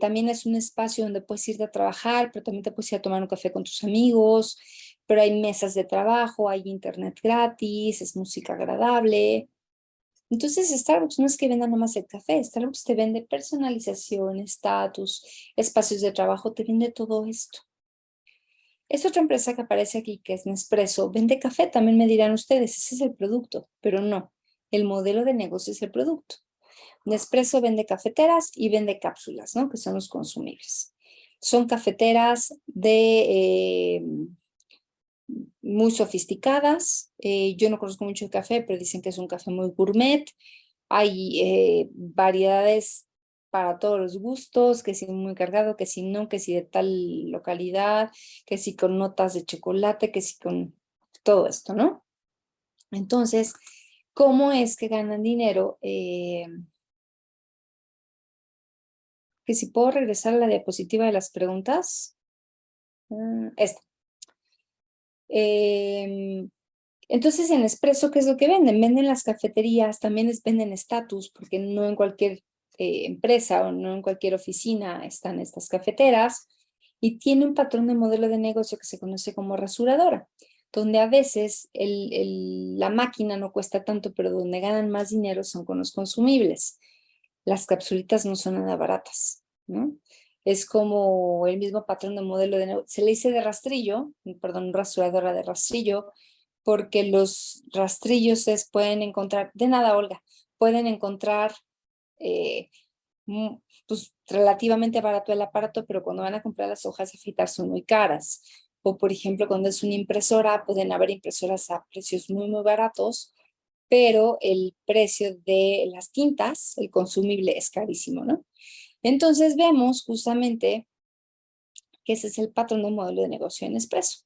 También es un espacio donde puedes irte a trabajar, pero también te puedes ir a tomar un café con tus amigos, pero hay mesas de trabajo, hay internet gratis, es música agradable. Entonces, Starbucks no es que venda nomás el café, Starbucks te vende personalización, estatus, espacios de trabajo, te vende todo esto. Es otra empresa que aparece aquí, que es Nespresso, vende café, también me dirán ustedes, ese es el producto, pero no, el modelo de negocio es el producto. Nespresso vende cafeteras y vende cápsulas, ¿no? Que son los consumibles. Son cafeteras muy sofisticadas. Yo no conozco mucho el café, pero dicen que es un café muy gourmet. Hay variedades para todos los gustos, que si muy cargado, que si no, que si de tal localidad, que si con notas de chocolate, que si con todo esto, ¿no? Entonces, ¿cómo es que ganan dinero? Que si puedo regresar a la diapositiva de las preguntas. Esta. Entonces, en Nespresso, ¿qué es lo que venden? Venden las cafeterías, también venden estatus, porque no en cualquier empresa o no en cualquier oficina están estas cafeteras, y tiene un patrón de modelo de negocio que se conoce como rasuradora, donde a veces la máquina no cuesta tanto, pero donde ganan más dinero son con los consumibles. Las capsulitas no son nada baratas, ¿no? Es como el mismo patrón de modelo de negocio. Se le dice de rastrillo, perdón, rasuradora de rastrillo, porque los rastrillos pueden encontrar, de nada, Olga, pueden encontrar eh, pues, relativamente barato el aparato, pero cuando van a comprar las hojas de afeitar son muy caras. O, por ejemplo, cuando es una impresora, pueden haber impresoras a precios muy, muy baratos, pero el precio de las tintas, el consumible, es carísimo, ¿no? Entonces vemos justamente que ese es el patrón de modelo de negocio en Nespresso.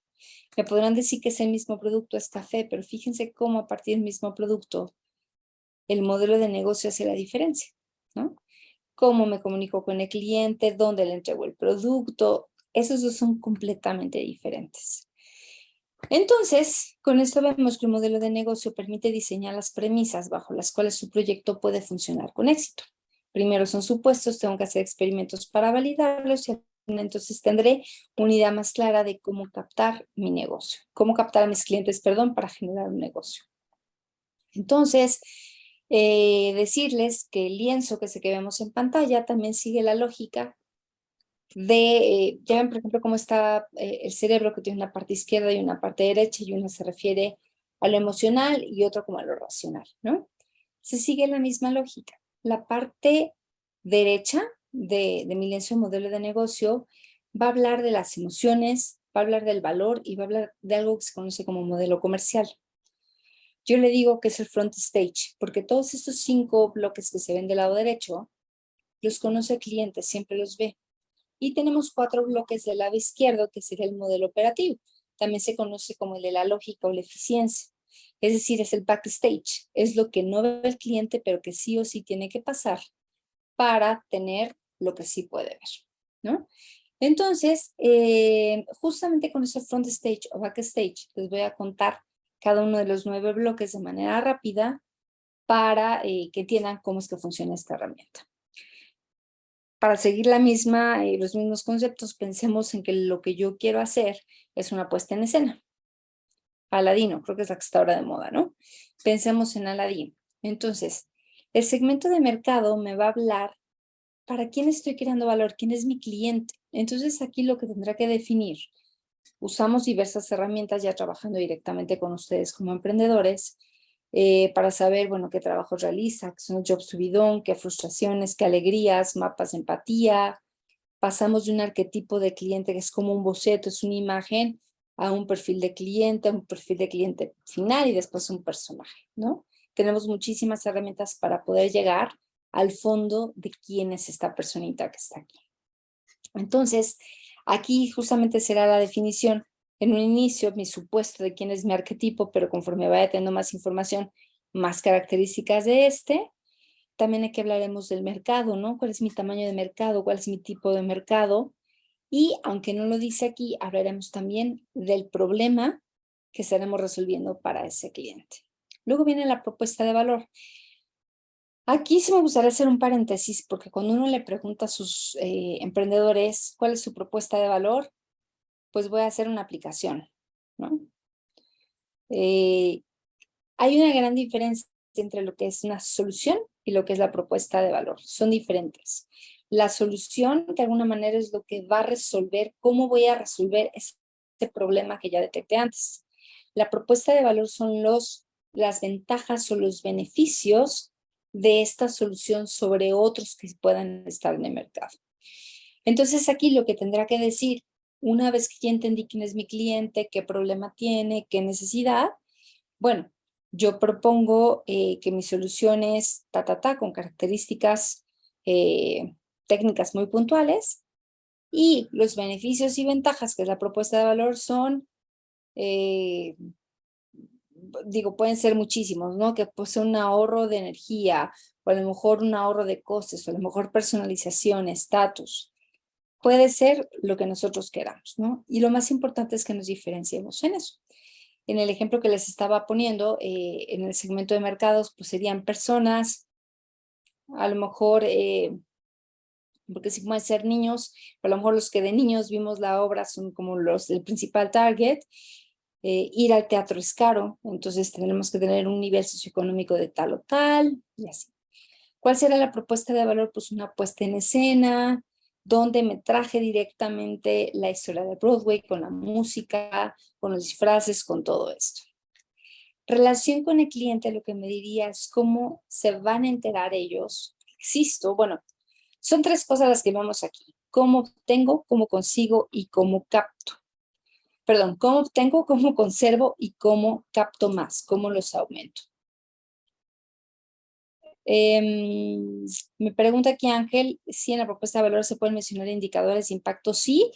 Me podrán decir que es el mismo producto, es café, pero fíjense cómo a partir del mismo producto el modelo de negocio hace la diferencia, ¿no? Cómo me comunico con el cliente, dónde le entrego el producto, esos dos son completamente diferentes. Entonces, con esto vemos que el modelo de negocio permite diseñar las premisas bajo las cuales su proyecto puede funcionar con éxito. Primero son supuestos, tengo que hacer experimentos para validarlos y entonces tendré una idea más clara de cómo captar mi negocio, cómo captar a mis clientes, perdón, para generar un negocio. Entonces, decirles que el lienzo que vemos en pantalla también sigue la lógica ya ven, por ejemplo, cómo está el cerebro, que tiene una parte izquierda y una parte derecha, y una se refiere a lo emocional y otro como a lo racional, ¿no? Se sigue la misma lógica. La parte derecha de mi lienzo de modelo de negocio va a hablar de las emociones, va a hablar del valor y va a hablar de algo que se conoce como modelo comercial. Yo le digo que es el front stage, porque todos estos 5 bloques que se ven del lado derecho, los conoce el cliente, siempre los ve. Y tenemos 4 bloques del lado izquierdo, que sería el modelo operativo. También se conoce como el de la lógica o la eficiencia. Es decir, es el backstage. Es lo que no ve el cliente, pero que sí o sí tiene que pasar para tener lo que sí puede ver, ¿no? Entonces, justamente con ese front stage o backstage, les voy a contar cada uno de los 9 bloques de manera rápida para que entiendan cómo es que funciona esta herramienta. Para seguir los mismos conceptos, pensemos en que lo que yo quiero hacer es una puesta en escena. Aladino, creo que es la que está ahora de moda, ¿no? Pensemos en Aladino. Entonces, el segmento de mercado me va a hablar para quién estoy creando valor, quién es mi cliente. Entonces, aquí lo que tendrá que definir, usamos diversas herramientas ya trabajando directamente con ustedes como emprendedores, para saber, bueno, qué trabajos realiza, qué son los jobs to be done, qué frustraciones, qué alegrías, mapas de empatía. Pasamos de un arquetipo de cliente que es como un boceto, es una imagen, a un perfil de cliente, a un perfil de cliente final y después un personaje, ¿no? Tenemos muchísimas herramientas para poder llegar al fondo de quién es esta personita que está aquí. Entonces, aquí justamente será la definición. En un inicio, mi supuesto de quién es mi arquetipo, pero conforme vaya teniendo más información, más características de este. También aquí hablaremos del mercado, ¿no? ¿Cuál es mi tamaño de mercado? ¿Cuál es mi tipo de mercado? Y aunque no lo dice aquí, hablaremos también del problema que estaremos resolviendo para ese cliente. Luego viene la propuesta de valor. Aquí sí me gustaría hacer un paréntesis, porque cuando uno le pregunta a sus emprendedores cuál es su propuesta de valor, pues voy a hacer una aplicación, ¿no? Hay una gran diferencia entre lo que es una solución y lo que es la propuesta de valor. Son diferentes. La solución, de alguna manera, es lo que va a resolver, cómo voy a resolver ese problema que ya detecté antes. La propuesta de valor son las ventajas o los beneficios de esta solución sobre otros que puedan estar en el mercado. Entonces, aquí lo que tendrá que decir, una vez que ya entendí quién es mi cliente, qué problema tiene, qué necesidad, bueno, yo propongo que mi solución es con características técnicas muy puntuales, y los beneficios y ventajas que es la propuesta de valor son, pueden ser muchísimos, ¿no? Que posee un ahorro de energía, o a lo mejor un ahorro de costes, o a lo mejor personalización, estatus. Puede ser lo que nosotros queramos, ¿no? Y lo más importante es que nos diferenciemos en eso. En el ejemplo que les estaba poniendo, en el segmento de mercados, pues serían personas, a lo mejor, porque sí pueden ser niños, pero a lo mejor los que de niños vimos la obra son como los del principal target. Ir al teatro es caro, entonces tendremos que tener un nivel socioeconómico de tal o tal, y así. ¿Cuál será la propuesta de valor? Pues una puesta en escena, donde me traje directamente la historia de Broadway, con la música, con los disfraces, con todo esto. Relación con el cliente, lo que me diría es cómo se van a enterar ellos. Existo, bueno, son tres cosas las que vemos aquí. Cómo obtengo, cómo consigo y cómo capto. Perdón, cómo obtengo, cómo conservo y cómo capto más, cómo los aumento. Me pregunta aquí Ángel, si en la propuesta de valor se pueden mencionar indicadores de impacto. Sí.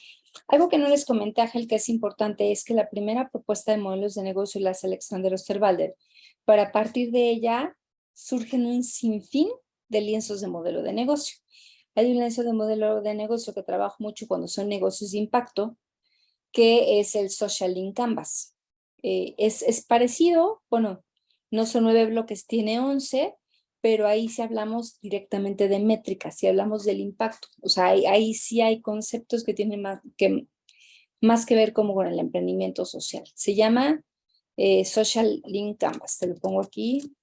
Algo que no les comenté, Ángel, que es importante, es que la primera propuesta de modelos de negocio la hace Alexander Osterwalder. Para partir de ella surgen un sinfín de lienzos de modelo de negocio. Hay un lienzo de modelo de negocio que trabajo mucho cuando son negocios de impacto, que es el Social Link Canvas. Es parecido, bueno, no son 9 bloques, tiene 11, pero ahí sí hablamos directamente de métricas, sí hablamos del impacto. O sea, ahí sí hay conceptos que tienen más que ver como con el emprendimiento social. Se llama Social Link Canvas. Te lo pongo aquí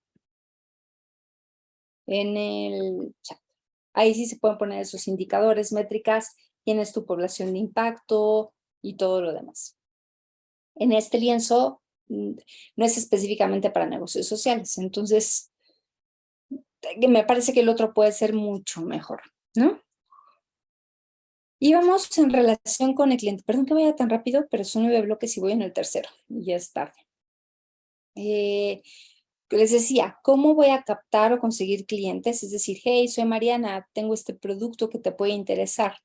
en el chat. Ahí sí se pueden poner esos indicadores, métricas, quién es tu población de impacto y todo lo demás. En este lienzo no es específicamente para negocios sociales, entonces me parece que el otro puede ser mucho mejor, ¿no? Y vamos en relación con el cliente. Perdón que vaya tan rápido, pero son 9 bloques y voy en el tercero, y ya es tarde. Les decía, ¿cómo voy a captar o conseguir clientes? Es decir, hey, soy Mariana, tengo este producto que te puede interesar.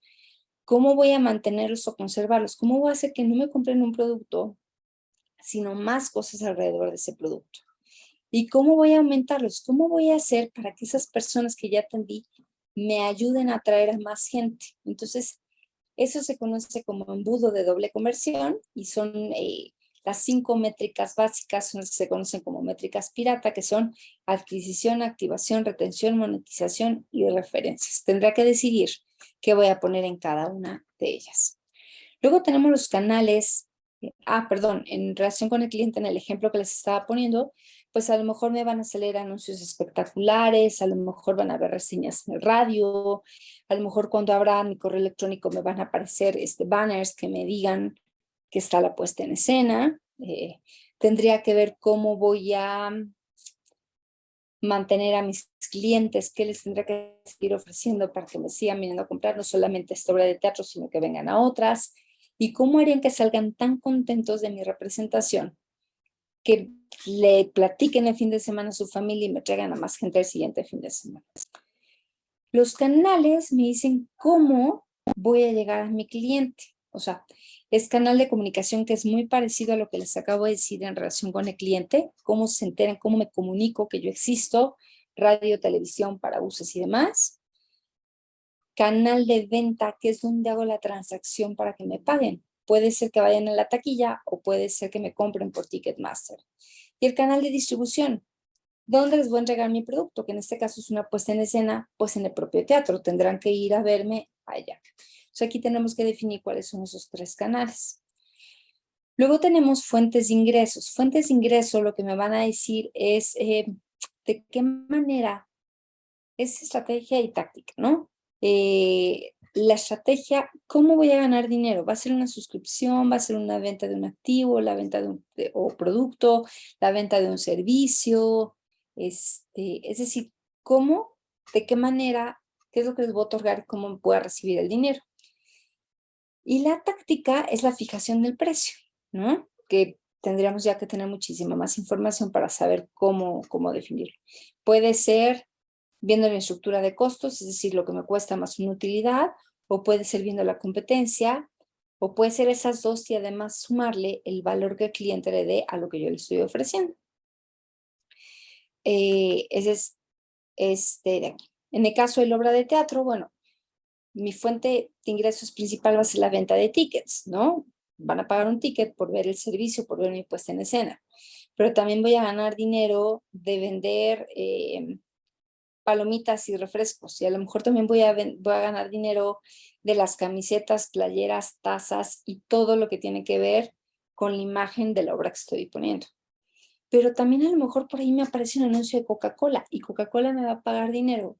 ¿Cómo voy a mantenerlos o conservarlos? ¿Cómo voy a hacer que no me compren un producto, sino más cosas alrededor de ese producto? ¿Y cómo voy a aumentarlos? ¿Cómo voy a hacer para que esas personas que ya atendí me ayuden a atraer a más gente? Entonces, eso se conoce como embudo de doble conversión, y son las 5 métricas básicas, son las que se conocen como métricas pirata, que son adquisición, activación, retención, monetización y referencias. Tendrá que decidir qué voy a poner en cada una de ellas. Luego tenemos los canales. Perdón, en relación con el cliente, en el ejemplo que les estaba poniendo, pues a lo mejor me van a salir anuncios espectaculares, a lo mejor van a ver reseñas en el radio, a lo mejor cuando abra mi correo electrónico me van a aparecer banners que me digan que está la puesta en escena. Tendría que ver cómo voy a mantener a mis clientes, qué les tendría que seguir ofreciendo para que me sigan viniendo a comprar, no solamente esta obra de teatro, sino que vengan a otras. ¿Y cómo harían que salgan tan contentos de mi representación que le platiquen el fin de semana a su familia y me traigan a más gente el siguiente fin de semana? Los canales me dicen cómo voy a llegar a mi cliente. O sea, es canal de comunicación que es muy parecido a lo que les acabo de decir en relación con el cliente, cómo se enteran, cómo me comunico que yo existo, radio, televisión, parabuses y demás. Canal de venta, que es donde hago la transacción para que me paguen. Puede ser que vayan a la taquilla o puede ser que me compren por Ticketmaster. Y el canal de distribución, ¿dónde les voy a entregar mi producto? Que en este caso es una puesta en escena, pues en el propio teatro. Tendrán que ir a verme allá. Entonces aquí tenemos que definir cuáles son esos 3 canales. Luego tenemos fuentes de ingresos. Fuentes de ingreso lo que me van a decir es de qué manera es estrategia y táctica, ¿no? La estrategia, ¿cómo voy a ganar dinero? ¿Va a ser una suscripción? ¿Va a ser una venta de un activo? ¿La venta de un o producto? ¿La venta de un servicio? Es decir, ¿cómo? ¿De qué manera? ¿Qué es lo que les voy a otorgar? ¿Cómo voy a recibir el dinero? Y la táctica es la fijación del precio, ¿no? Que tendríamos ya que tener muchísima más información para saber cómo definirlo. Puede ser viendo la estructura de costos, es decir, lo que me cuesta más una utilidad, o puede ser viendo la competencia, o puede ser esas dos y además sumarle el valor que el cliente le dé a lo que yo le estoy ofreciendo. Ese es de aquí. En el caso de la obra de teatro, bueno, mi fuente de ingresos principal va a ser la venta de tickets, ¿no? Van a pagar un ticket por ver el servicio, por ver mi puesta en escena. Pero también voy a ganar dinero de vender palomitas y refrescos. Y a lo mejor también voy a ganar dinero de las camisetas, playeras, tazas y todo lo que tiene que ver con la imagen de la obra que estoy poniendo. Pero también a lo mejor por ahí me aparece un anuncio de Coca-Cola y Coca-Cola me va a pagar dinero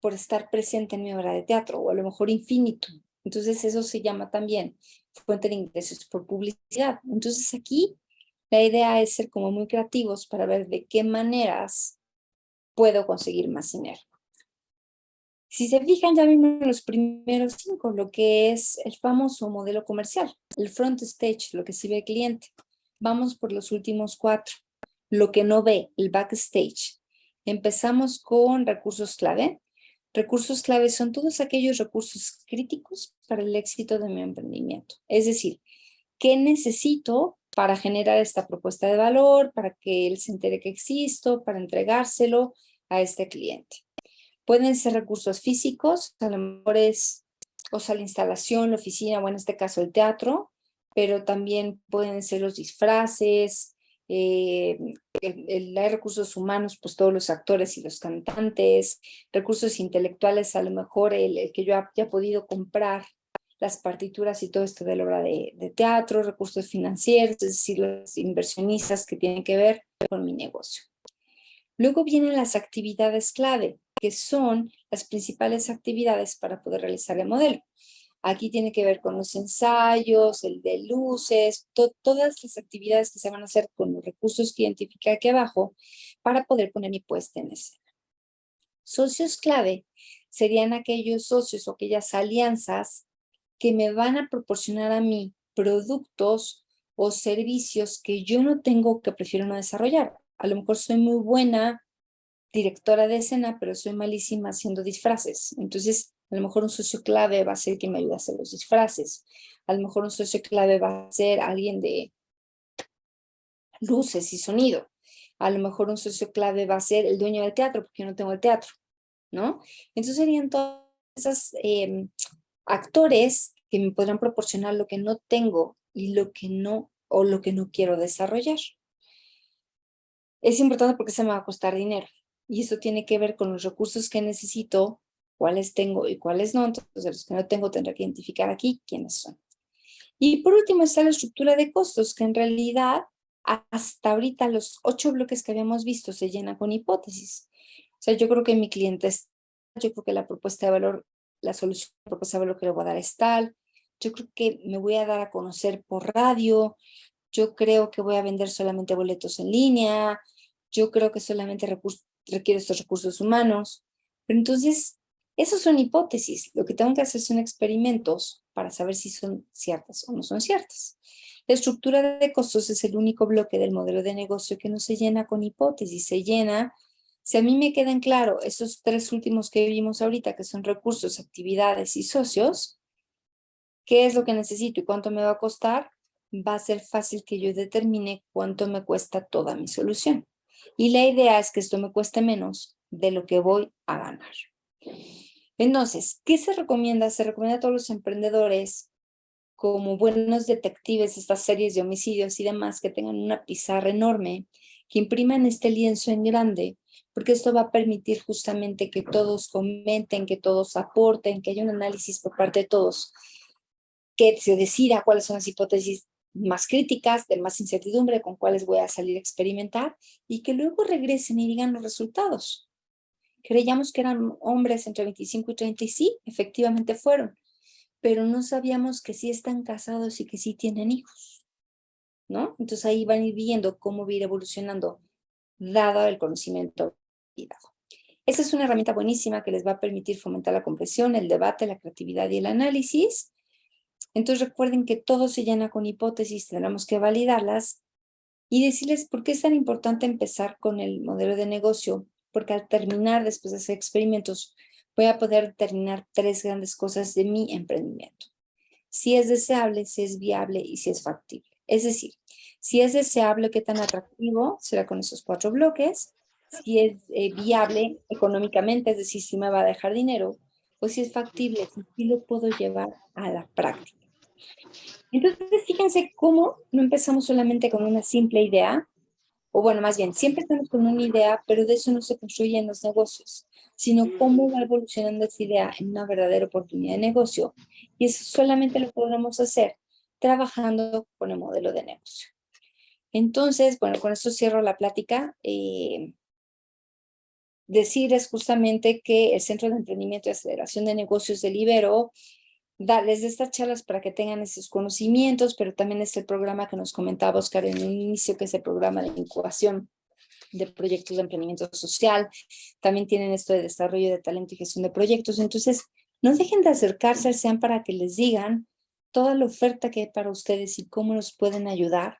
por estar presente en mi obra de teatro, o a lo mejor infinitum. Entonces eso se llama también fuente de ingresos por publicidad. Entonces aquí la idea es ser como muy creativos para ver de qué maneras puedo conseguir más dinero. Si se fijan, ya vimos los primeros 5, lo que es el famoso modelo comercial, el front stage, lo que sí ve el cliente. Vamos por los últimos 4, lo que no ve, el backstage. Empezamos con recursos clave. Recursos clave son todos aquellos recursos críticos para el éxito de mi emprendimiento. Es decir, ¿qué necesito para generar esta propuesta de valor, para que él se entere que existo, para entregárselo a este cliente? Pueden ser recursos físicos, a lo mejor es, o sea, la instalación, la oficina, o en este caso el teatro, pero también pueden ser los disfraces, hay recursos humanos, pues todos los actores y los cantantes, recursos intelectuales, a lo mejor el que yo haya podido comprar las partituras y todo esto de la obra de teatro, recursos financieros, es decir, los inversionistas que tienen que ver con mi negocio. Luego vienen las actividades clave, que son las principales actividades para poder realizar el modelo. Aquí tiene que ver con los ensayos, el de luces, todas las actividades que se van a hacer con los recursos que identifica aquí abajo para poder poner mi puesta en escena. Socios clave serían aquellos socios o aquellas alianzas que me van a proporcionar a mí productos o servicios que yo no tengo, que prefiero no desarrollar. A lo mejor soy muy buena directora de escena, pero soy malísima haciendo disfraces. Entonces, a lo mejor un socio clave va a ser quien me ayude a hacer los disfraces. A lo mejor un socio clave va a ser alguien de luces y sonido. A lo mejor un socio clave va a ser el dueño del teatro, porque yo no tengo el teatro, ¿no? Entonces serían todos esos actores que me podrán proporcionar lo que no tengo y lo que no, o lo que no quiero desarrollar. Es importante porque se me va a costar dinero. Y eso tiene que ver con los recursos que necesito, cuáles tengo y cuáles no. Entonces, los que no tengo tendré que identificar aquí quiénes son. Y por último está la estructura de costos, que en realidad hasta ahorita los 8 bloques que habíamos visto se llenan con hipótesis. O sea, yo creo que mi cliente es, yo creo que la propuesta de valor, la solución de la propuesta de valor que le voy a dar es tal, yo creo que me voy a dar a conocer por radio, yo creo que voy a vender solamente boletos en línea, yo creo que solamente requiero estos recursos humanos. Pero entonces, esos son hipótesis. Lo que tengo que hacer son experimentos para saber si son ciertas o no son ciertas. La estructura de costos es el único bloque del modelo de negocio que no se llena con hipótesis, se llena Si a mí me quedan claro esos 3 últimos que vimos ahorita, que son recursos, actividades y socios, ¿qué es lo que necesito y cuánto me va a costar? Va a ser fácil que yo determine cuánto me cuesta toda mi solución. Y la idea es que esto me cueste menos de lo que voy a ganar. Entonces, ¿qué se recomienda? Se recomienda a todos los emprendedores como buenos detectives de estas series de homicidios y demás que tengan una pizarra enorme, que impriman este lienzo en grande, porque esto va a permitir justamente que todos comenten, que todos aporten, que haya un análisis por parte de todos, que se decida cuáles son las hipótesis más críticas, de más incertidumbre, con cuáles voy a salir a experimentar, y que luego regresen y digan los resultados. Creíamos que eran hombres entre 25 y 30 y sí, efectivamente fueron, pero no sabíamos que sí están casados y que sí tienen hijos, ¿no? Entonces ahí van a ir viendo cómo va a ir evolucionando, dado el conocimiento y dado. Esa es una herramienta buenísima que les va a permitir fomentar la comprensión, el debate, la creatividad y el análisis. Entonces recuerden que todo se llena con hipótesis, tendremos que validarlas y decirles por qué es tan importante empezar con el modelo de negocio, porque al terminar, después de hacer experimentos, voy a poder determinar 3 grandes cosas de mi emprendimiento. Si es deseable, si es viable y si es factible. Es decir, si es deseable, qué tan atractivo será con esos 4 bloques, si es viable económicamente, es decir, si me va a dejar dinero, o si es factible, si sí lo puedo llevar a la práctica. Entonces, fíjense cómo no empezamos solamente con una simple idea, o bueno, más bien, siempre estamos con una idea, pero de eso no se construyen los negocios, sino cómo va evolucionando esa idea en una verdadera oportunidad de negocio. Y eso solamente lo podremos hacer trabajando con el modelo de negocio. Entonces, bueno, con esto cierro la plática. Decir es justamente que el Centro de Emprendimiento y Aceleración de Negocios del Ibero darles de estas charlas para que tengan esos conocimientos, pero también es el programa que nos comentaba Oscar en un inicio, que es el programa de incubación de proyectos de emprendimiento social. También tienen esto de desarrollo de talento y gestión de proyectos. Entonces, no dejen de acercarse al SEAM para que les digan toda la oferta que hay para ustedes y cómo nos pueden ayudar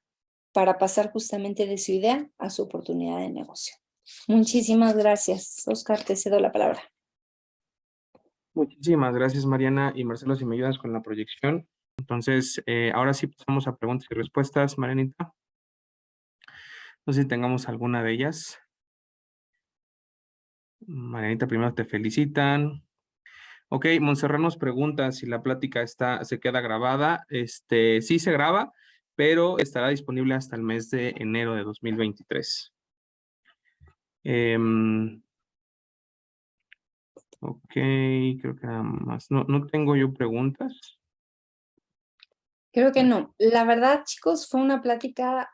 para pasar justamente de su idea a su oportunidad de negocio. Muchísimas gracias. Oscar, te cedo la palabra. Muchísimas gracias, Mariana y Marcelo, si me ayudas con la proyección. Entonces, ahora sí pasamos a preguntas y respuestas, Marianita. No sé si tengamos alguna de ellas. Marianita, primero te felicitan. Ok, Montserrat nos pregunta si la plática se queda grabada. Sí se graba, pero estará disponible hasta el mes de enero de 2023. Ok, creo que nada más. No tengo yo preguntas. Creo que no. La verdad, chicos, fue una plática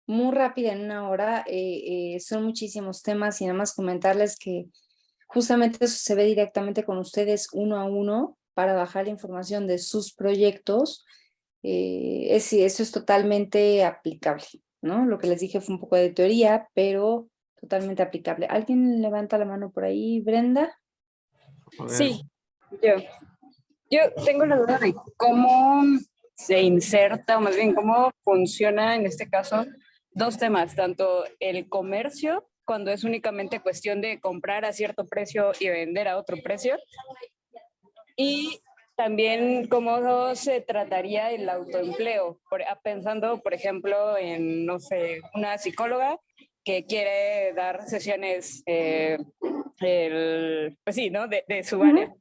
muy rápida en 1 hora. Son muchísimos temas y nada más comentarles que justamente eso se ve directamente con ustedes 1 a 1 para bajar la información de sus proyectos. Eso es totalmente aplicable, ¿no? Lo que les dije fue un poco de teoría, pero totalmente aplicable. ¿Alguien levanta la mano por ahí, Brenda? Sí, yo. Yo tengo la duda de cómo se inserta, o más bien cómo funciona en este caso 2 temas, tanto el comercio, cuando es únicamente cuestión de comprar a cierto precio y vender a otro precio, y también cómo se trataría el autoempleo, pensando, por ejemplo, en, no sé, una psicóloga que quiere dar sesiones, pues sí, ¿no? De su área.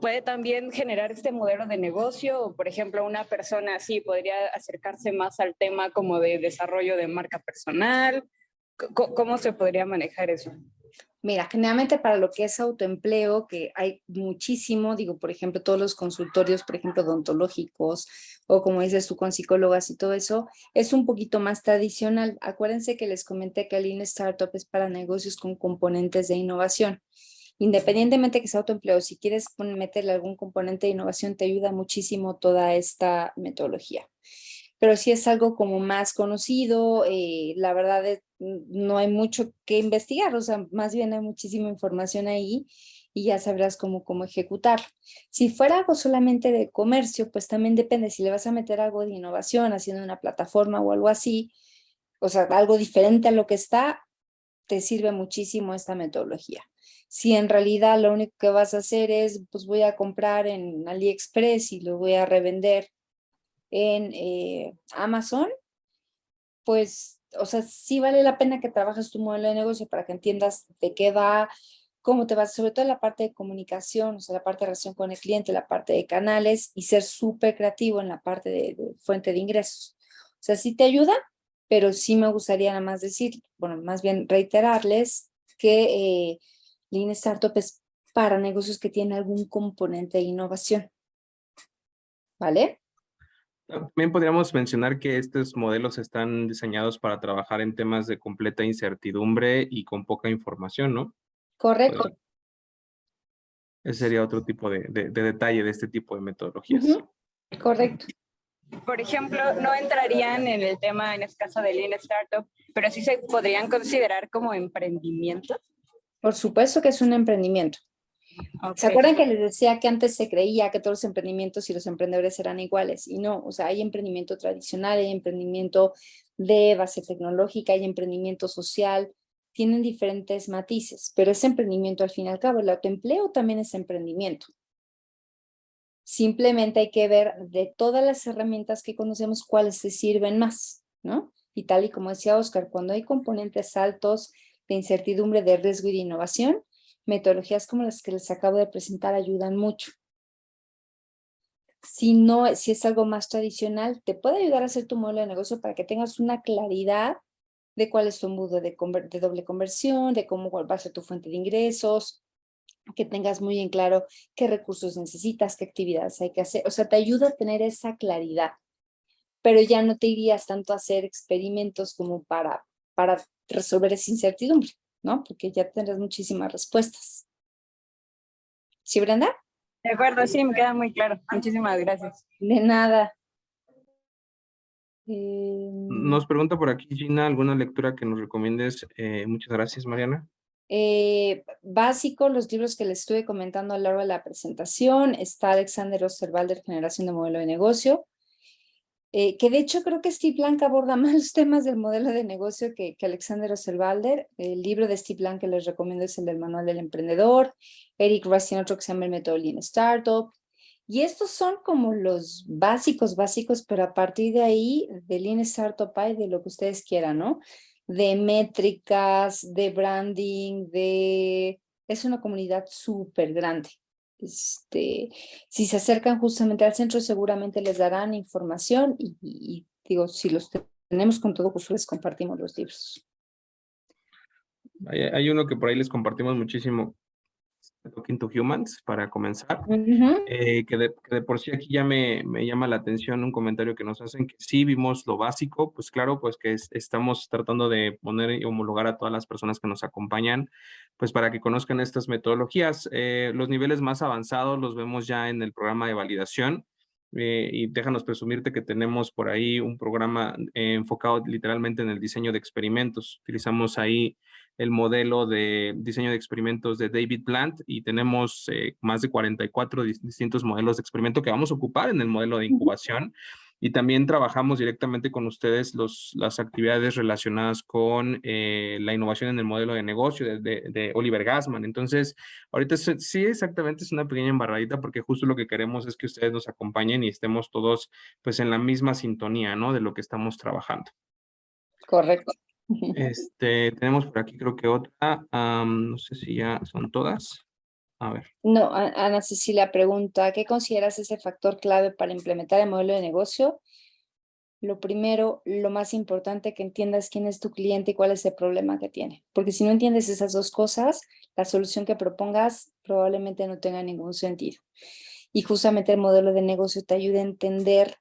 Puede también generar este modelo de negocio, o por ejemplo, una persona así podría acercarse más al tema como de desarrollo de marca personal. ¿Cómo se podría manejar eso? Mira, generalmente para lo que es autoempleo, que hay muchísimo, digo, por ejemplo, todos los consultorios, por ejemplo, odontológicos, o como dices tú, con psicólogas y todo eso, es un poquito más tradicional. Acuérdense que les comenté que el Lean Startup es para negocios con componentes de innovación. Independientemente que sea autoempleo, si quieres meterle algún componente de innovación, te ayuda muchísimo toda esta metodología. Pero si es algo como más conocido, la verdad es, no hay mucho que investigar, o sea, más bien hay muchísima información ahí y ya sabrás cómo ejecutar. Si fuera algo solamente de comercio, pues también depende si le vas a meter algo de innovación, haciendo una plataforma o algo así, o sea, algo diferente a lo que está, te sirve muchísimo esta metodología. Si en realidad lo único que vas a hacer es, pues voy a comprar en AliExpress y lo voy a revender en Amazon, pues, o sea, sí vale la pena que trabajes tu modelo de negocio para que entiendas de qué va, cómo te va, sobre todo la parte de comunicación, o sea, la parte de relación con el cliente, la parte de canales y ser súper creativo en la parte de fuente de ingresos. O sea, sí te ayuda, pero sí me gustaría nada más decir, bueno, más bien reiterarles que Lean Startup es para negocios que tienen algún componente de innovación, ¿vale? También podríamos mencionar que estos modelos están diseñados para trabajar en temas de completa incertidumbre y con poca información, ¿no? Correcto. Ese sería otro tipo de detalle de este tipo de metodologías. Ujú. Correcto. Por ejemplo, no entrarían en el tema, en este caso de Lean Startup, pero sí se podrían considerar como emprendimiento. Por supuesto que es un emprendimiento. Okay. ¿Se acuerdan que les decía que antes se creía que todos los emprendimientos y los emprendedores eran iguales? Y no, o sea, hay emprendimiento tradicional, hay emprendimiento de base tecnológica, hay emprendimiento social, tienen diferentes matices, pero es emprendimiento al fin y al cabo. El autoempleo también es emprendimiento. Simplemente hay que ver de todas las herramientas que conocemos cuáles te sirven más, ¿no? Y tal y como decía Oscar, cuando hay componentes altos de incertidumbre, de riesgo y de innovación, metodologías como las que les acabo de presentar ayudan mucho. Si no, si es algo más tradicional, te puede ayudar a hacer tu modelo de negocio para que tengas una claridad de cuál es tu embudo de doble conversión, de cómo va a ser tu fuente de ingresos, que tengas muy en claro qué recursos necesitas, qué actividades hay que hacer. O sea, te ayuda a tener esa claridad, pero ya no te irías tanto a hacer experimentos como para resolver esa incertidumbre, ¿no? Porque ya tendrás muchísimas respuestas. ¿Sí, Brenda? De acuerdo, sí, me queda muy claro. Muchísimas gracias. De nada. Nos pregunta por aquí, Gina, ¿alguna lectura que nos recomiendes? Muchas gracias, Mariana. Básico, los libros que les estuve comentando a lo largo de la presentación, está Alexander Osterwalder, Generación de Modelo de Negocio, que de hecho creo que Steve Blank aborda más los temas del modelo de negocio que Alexander Osterwalder. El libro de Steve Blank que les recomiendo es el del Manual del Emprendedor. Eric Rice tiene otro que se llama El Método Lean Startup. Y estos son como los básicos, pero a partir de ahí, de Lean Startup hay de lo que ustedes quieran, ¿no? De métricas, de branding, es una comunidad súper grande. Si se acercan justamente al centro, seguramente les darán información y digo, si los tenemos con todo gusto, les compartimos los libros. Hay uno que por ahí les compartimos muchísimo, Talking to Humans, para comenzar. Que de por sí aquí ya me llama la atención un comentario que nos hacen, que sí vimos lo básico, pues claro, pues que estamos tratando de poner y homologar a todas las personas que nos acompañan, pues para que conozcan estas metodologías. Los niveles más avanzados los vemos ya en el programa de validación. Y déjanos presumirte que tenemos por ahí un programa enfocado literalmente en el diseño de experimentos. Utilizamos ahí el modelo de diseño de experimentos de David Plant y tenemos más de 44 distintos modelos de experimento que vamos a ocupar en el modelo de incubación. Y también trabajamos directamente con ustedes las actividades relacionadas con la innovación en el modelo de negocio de Oliver Gassman. Entonces, ahorita sí, exactamente es una pequeña embarradita porque justo lo que queremos es que ustedes nos acompañen y estemos todos pues en la misma sintonía, ¿no? De lo que estamos trabajando. Correcto. Tenemos por aquí creo que otra, no sé si ya son todas. A ver. No, Ana Cecilia pregunta, ¿qué consideras ese factor clave para implementar el modelo de negocio? Lo primero, lo más importante, que entiendas quién es tu cliente y cuál es el problema que tiene. Porque si no entiendes esas dos cosas, la solución que propongas probablemente no tenga ningún sentido. Y justamente el modelo de negocio te ayuda a entender,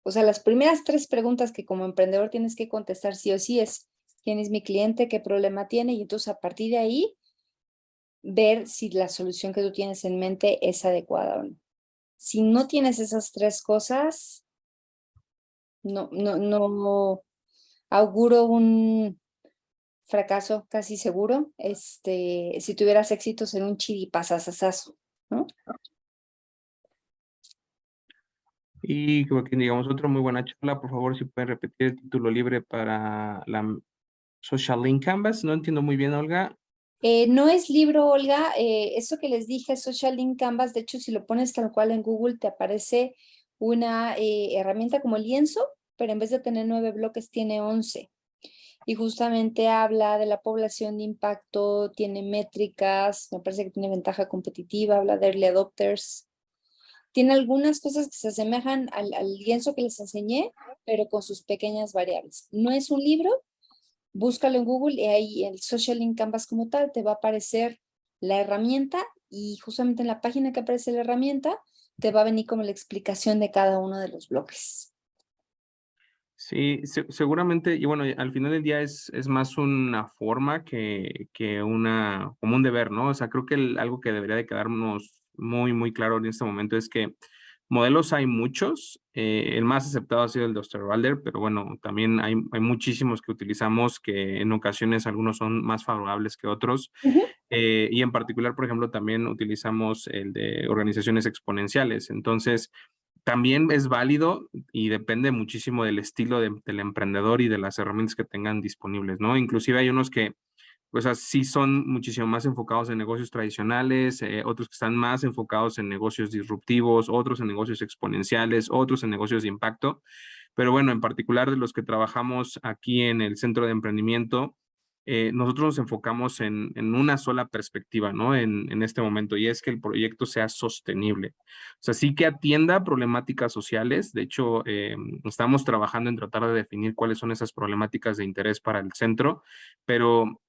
o sea, las primeras tres preguntas que como emprendedor tienes que contestar sí o sí es, ¿quién es mi cliente? ¿Qué problema tiene? Y entonces a partir de ahí, ver si la solución que tú tienes en mente es adecuada o no. Si no tienes esas tres cosas, no auguro un fracaso casi seguro. Si tuvieras éxitos en un chiripasasasazo, ¿no? Y creo que digamos otra muy buena charla, por favor, si pueden repetir el título libre para Social Link Canvas. No entiendo muy bien, Olga. No es libro, Olga. Eso que les dije, Social Link Canvas, de hecho, si lo pones tal cual en Google, te aparece una herramienta como lienzo, pero en vez de tener 9 bloques, tiene 11. Y justamente habla de la población de impacto, tiene métricas, me parece que tiene ventaja competitiva, habla de early adopters. Tiene algunas cosas que se asemejan al lienzo que les enseñé, pero con sus pequeñas variables. No es un libro, búscalo en Google y ahí el Social Link Canvas como tal te va a aparecer la herramienta y justamente en la página que aparece la herramienta te va a venir como la explicación de cada uno de los bloques. Sí, seguramente, y bueno, al final del día es más una forma que como un deber, ¿no? O sea, creo que algo que debería de quedarnos muy, muy claro en este momento es que modelos hay muchos, el más aceptado ha sido el de Osterwalder, pero bueno, también hay muchísimos que utilizamos que en ocasiones algunos son más favorables que otros, y en particular, por ejemplo, también utilizamos el de organizaciones exponenciales. Entonces, también es válido y depende muchísimo del estilo del emprendedor y de las herramientas que tengan disponibles, ¿no? Inclusive hay unos que, pues así son muchísimo más enfocados en negocios tradicionales, otros que están más enfocados en negocios disruptivos, otros en negocios exponenciales, otros en negocios de impacto. Pero bueno, en particular de los que trabajamos aquí en el Centro de Emprendimiento, nosotros nos enfocamos en una sola perspectiva, ¿no? En este momento, y es que el proyecto sea sostenible. O sea, sí que atienda problemáticas sociales. De hecho, estamos trabajando en tratar de definir cuáles son esas problemáticas de interés para el centro, pero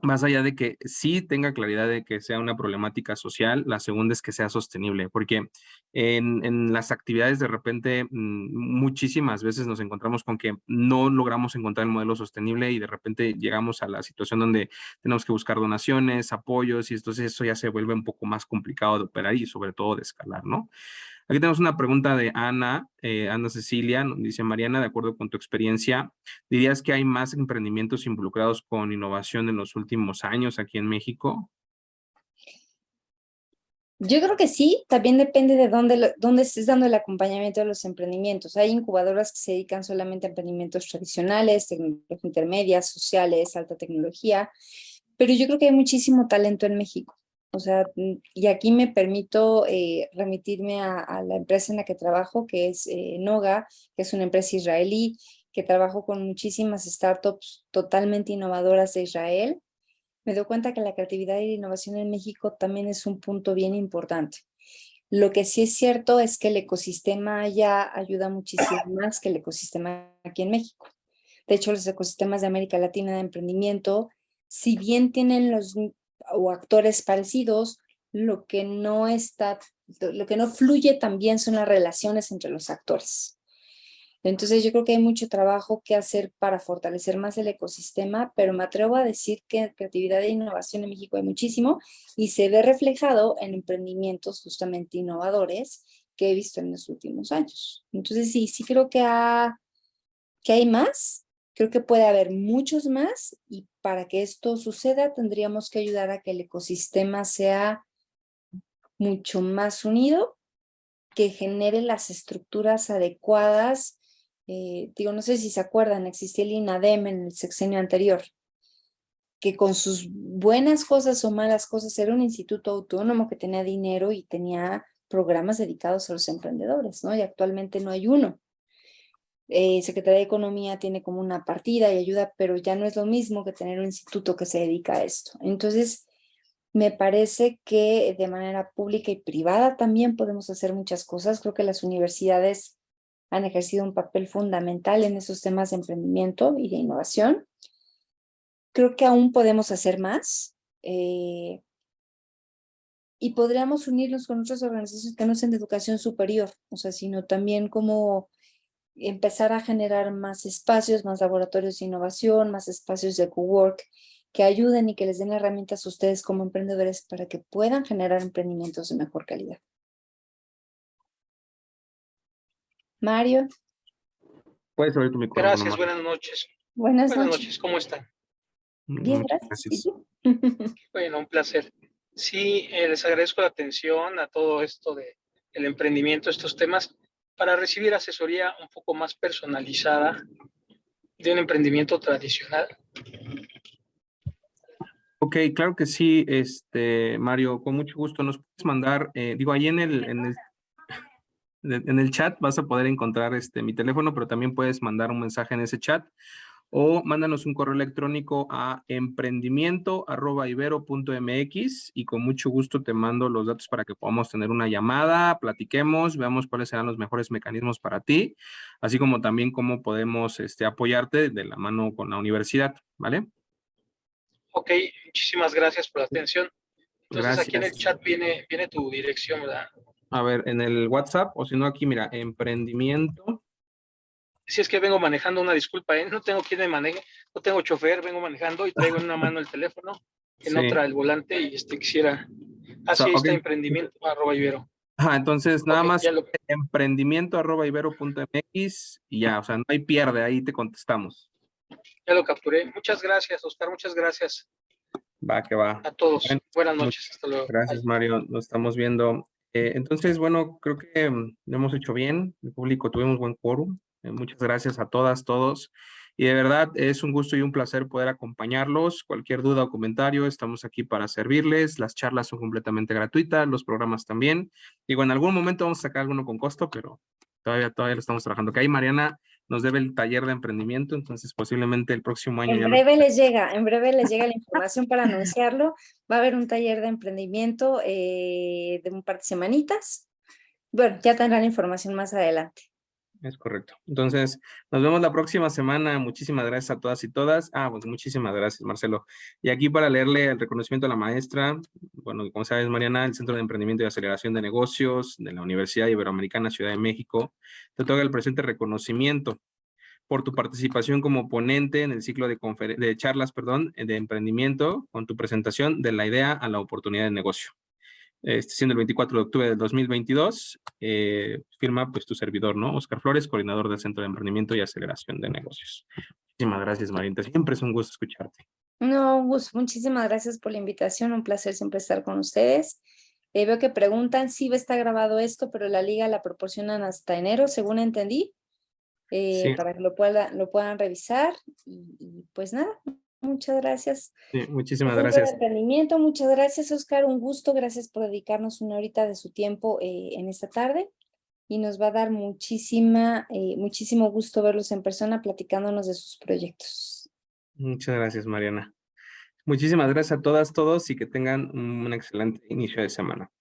más allá de que sí tenga claridad de que sea una problemática social, la segunda es que sea sostenible, porque en las actividades de repente muchísimas veces nos encontramos con que no logramos encontrar el modelo sostenible y de repente llegamos a la situación donde tenemos que buscar donaciones, apoyos y entonces eso ya se vuelve un poco más complicado de operar y sobre todo de escalar, ¿no? Aquí tenemos una pregunta de Ana, Ana Cecilia, dice Mariana, de acuerdo con tu experiencia, ¿dirías que hay más emprendimientos involucrados con innovación en los últimos años aquí en México? Yo creo que sí, también depende de dónde estés dando el acompañamiento de los emprendimientos. Hay incubadoras que se dedican solamente a emprendimientos tradicionales, tecnología intermedia, sociales, alta tecnología, pero yo creo que hay muchísimo talento en México. O sea, y aquí me permito remitirme a la empresa en la que trabajo, que es Noga, que es una empresa israelí, que trabajo con muchísimas startups totalmente innovadoras de Israel. Me doy cuenta que la creatividad y la innovación en México también es un punto bien importante. Lo que sí es cierto es que el ecosistema allá ayuda muchísimo más que el ecosistema aquí en México. De hecho, los ecosistemas de América Latina de emprendimiento, si bien tienen o actores parecidos, lo que no fluye también son las relaciones entre los actores. Entonces yo creo que hay mucho trabajo que hacer para fortalecer más el ecosistema, pero me atrevo a decir que creatividad e innovación en México hay muchísimo y se ve reflejado en emprendimientos justamente innovadores que he visto en los últimos años. Entonces sí creo que hay más, creo que puede haber muchos más y para que esto suceda tendríamos que ayudar a que el ecosistema sea mucho más unido, que genere las estructuras adecuadas. No sé si se acuerdan, existía el INADEM en el sexenio anterior, que con sus buenas cosas o malas cosas era un instituto autónomo que tenía dinero y tenía programas dedicados a los emprendedores, ¿no? Y actualmente no hay uno. Secretaría de Economía tiene como una partida y ayuda, pero ya no es lo mismo que tener un instituto que se dedica a esto. Entonces, me parece que de manera pública y privada también podemos hacer muchas cosas. Creo que las universidades han ejercido un papel fundamental en esos temas de emprendimiento y de innovación. Creo que aún podemos hacer más y podríamos unirnos con otras organizaciones que no sean de educación superior, o sea, sino también como empezar a generar más espacios, más laboratorios de innovación, más espacios de cowork que ayuden y que les den herramientas a ustedes como emprendedores para que puedan generar emprendimientos de mejor calidad. Mario. Puedes abrir tu micrófono, Gracias, Mario. buenas noches. Buenas Buenas noches. noches, ¿cómo están? Bien, Muchas gracias. ¿Y gracias. tú? Bueno, un placer. Sí, les agradezco la atención a todo esto del emprendimiento, estos temas, para recibir asesoría un poco más personalizada de un emprendimiento tradicional. Ok, claro que sí, Mario, con mucho gusto nos puedes mandar, digo, ahí en el chat vas a poder encontrar mi teléfono, pero también puedes mandar un mensaje en ese chat o mándanos un correo electrónico a emprendimiento@ibero.mx y con mucho gusto te mando los datos para que podamos tener una llamada, platiquemos, veamos cuáles serán los mejores mecanismos para ti, así como también cómo podemos apoyarte de la mano con la universidad, ¿vale? Ok, muchísimas gracias por la atención. Entonces aquí en el Gracias. chat viene tu dirección, ¿verdad? A ver, en el WhatsApp, o si no aquí, mira, emprendimiento. Si es que vengo manejando, una disculpa, ¿eh? No tengo quien me maneje, no tengo chofer, vengo manejando y traigo en una mano el teléfono, en Sí, otra el volante y quisiera. o sea, Así ok. está emprendimiento@ibero. Ajá, entonces nada Ok, más ya lo, emprendimiento@ibero.mx y ya, o sea, no hay pierde, ahí te contestamos. ya lo capturé. Muchas gracias, Oscar, muchas gracias Va, que va. a todos. Bueno, Buenas muchas noches, hasta luego. gracias, Bye. Mario, nos estamos viendo. Entonces, bueno, creo que lo hemos hecho bien, el público tuvimos buen quórum. Muchas gracias a todas, todos. Y de verdad es un gusto y un placer poder acompañarlos. Cualquier duda o comentario, estamos aquí para servirles. Las charlas son completamente gratuitas, los programas también. Digo, en algún momento vamos a sacar alguno con costo, pero todavía lo estamos trabajando. Que ahí Mariana nos debe el taller de emprendimiento, entonces posiblemente el próximo año ya lo... En breve les llega la información para anunciarlo. Va a haber un taller de emprendimiento de un par de semanitas. Bueno, ya tendrán la información más adelante. Es correcto. Entonces, nos vemos la próxima semana. Muchísimas gracias a todas y todas. Pues muchísimas gracias, Marcelo. Y aquí para leerle el reconocimiento a la maestra, bueno, como sabes, Mariana, el Centro de Emprendimiento y Aceleración de Negocios de la Universidad Iberoamericana Ciudad de México, te otorga el presente reconocimiento por tu participación como ponente en el ciclo de charlas, de emprendimiento, con tu presentación de la idea a la oportunidad de negocio. Siendo el 24 de octubre del 2022, firma pues tu servidor, ¿no? Oscar Flores, coordinador del Centro de Emprendimiento y Aceleración de Negocios. Muchísimas gracias, Marinta. Siempre es un gusto escucharte. No, Gus, muchísimas gracias por la invitación. Un placer siempre estar con ustedes. Veo que preguntan si está grabado esto, pero la liga la proporcionan hasta enero, según entendí, Sí, para que lo puedan revisar. Y pues nada, muchas gracias. sí, muchísimas Centro de gracias. Emprendimiento, muchas gracias, Oscar. Un gusto, gracias por dedicarnos una horita de su tiempo en esta tarde. Y nos va a dar muchísimo gusto verlos en persona platicándonos de sus proyectos. Muchas gracias, Mariana. Muchísimas gracias a todas, todos y que tengan un excelente inicio de semana.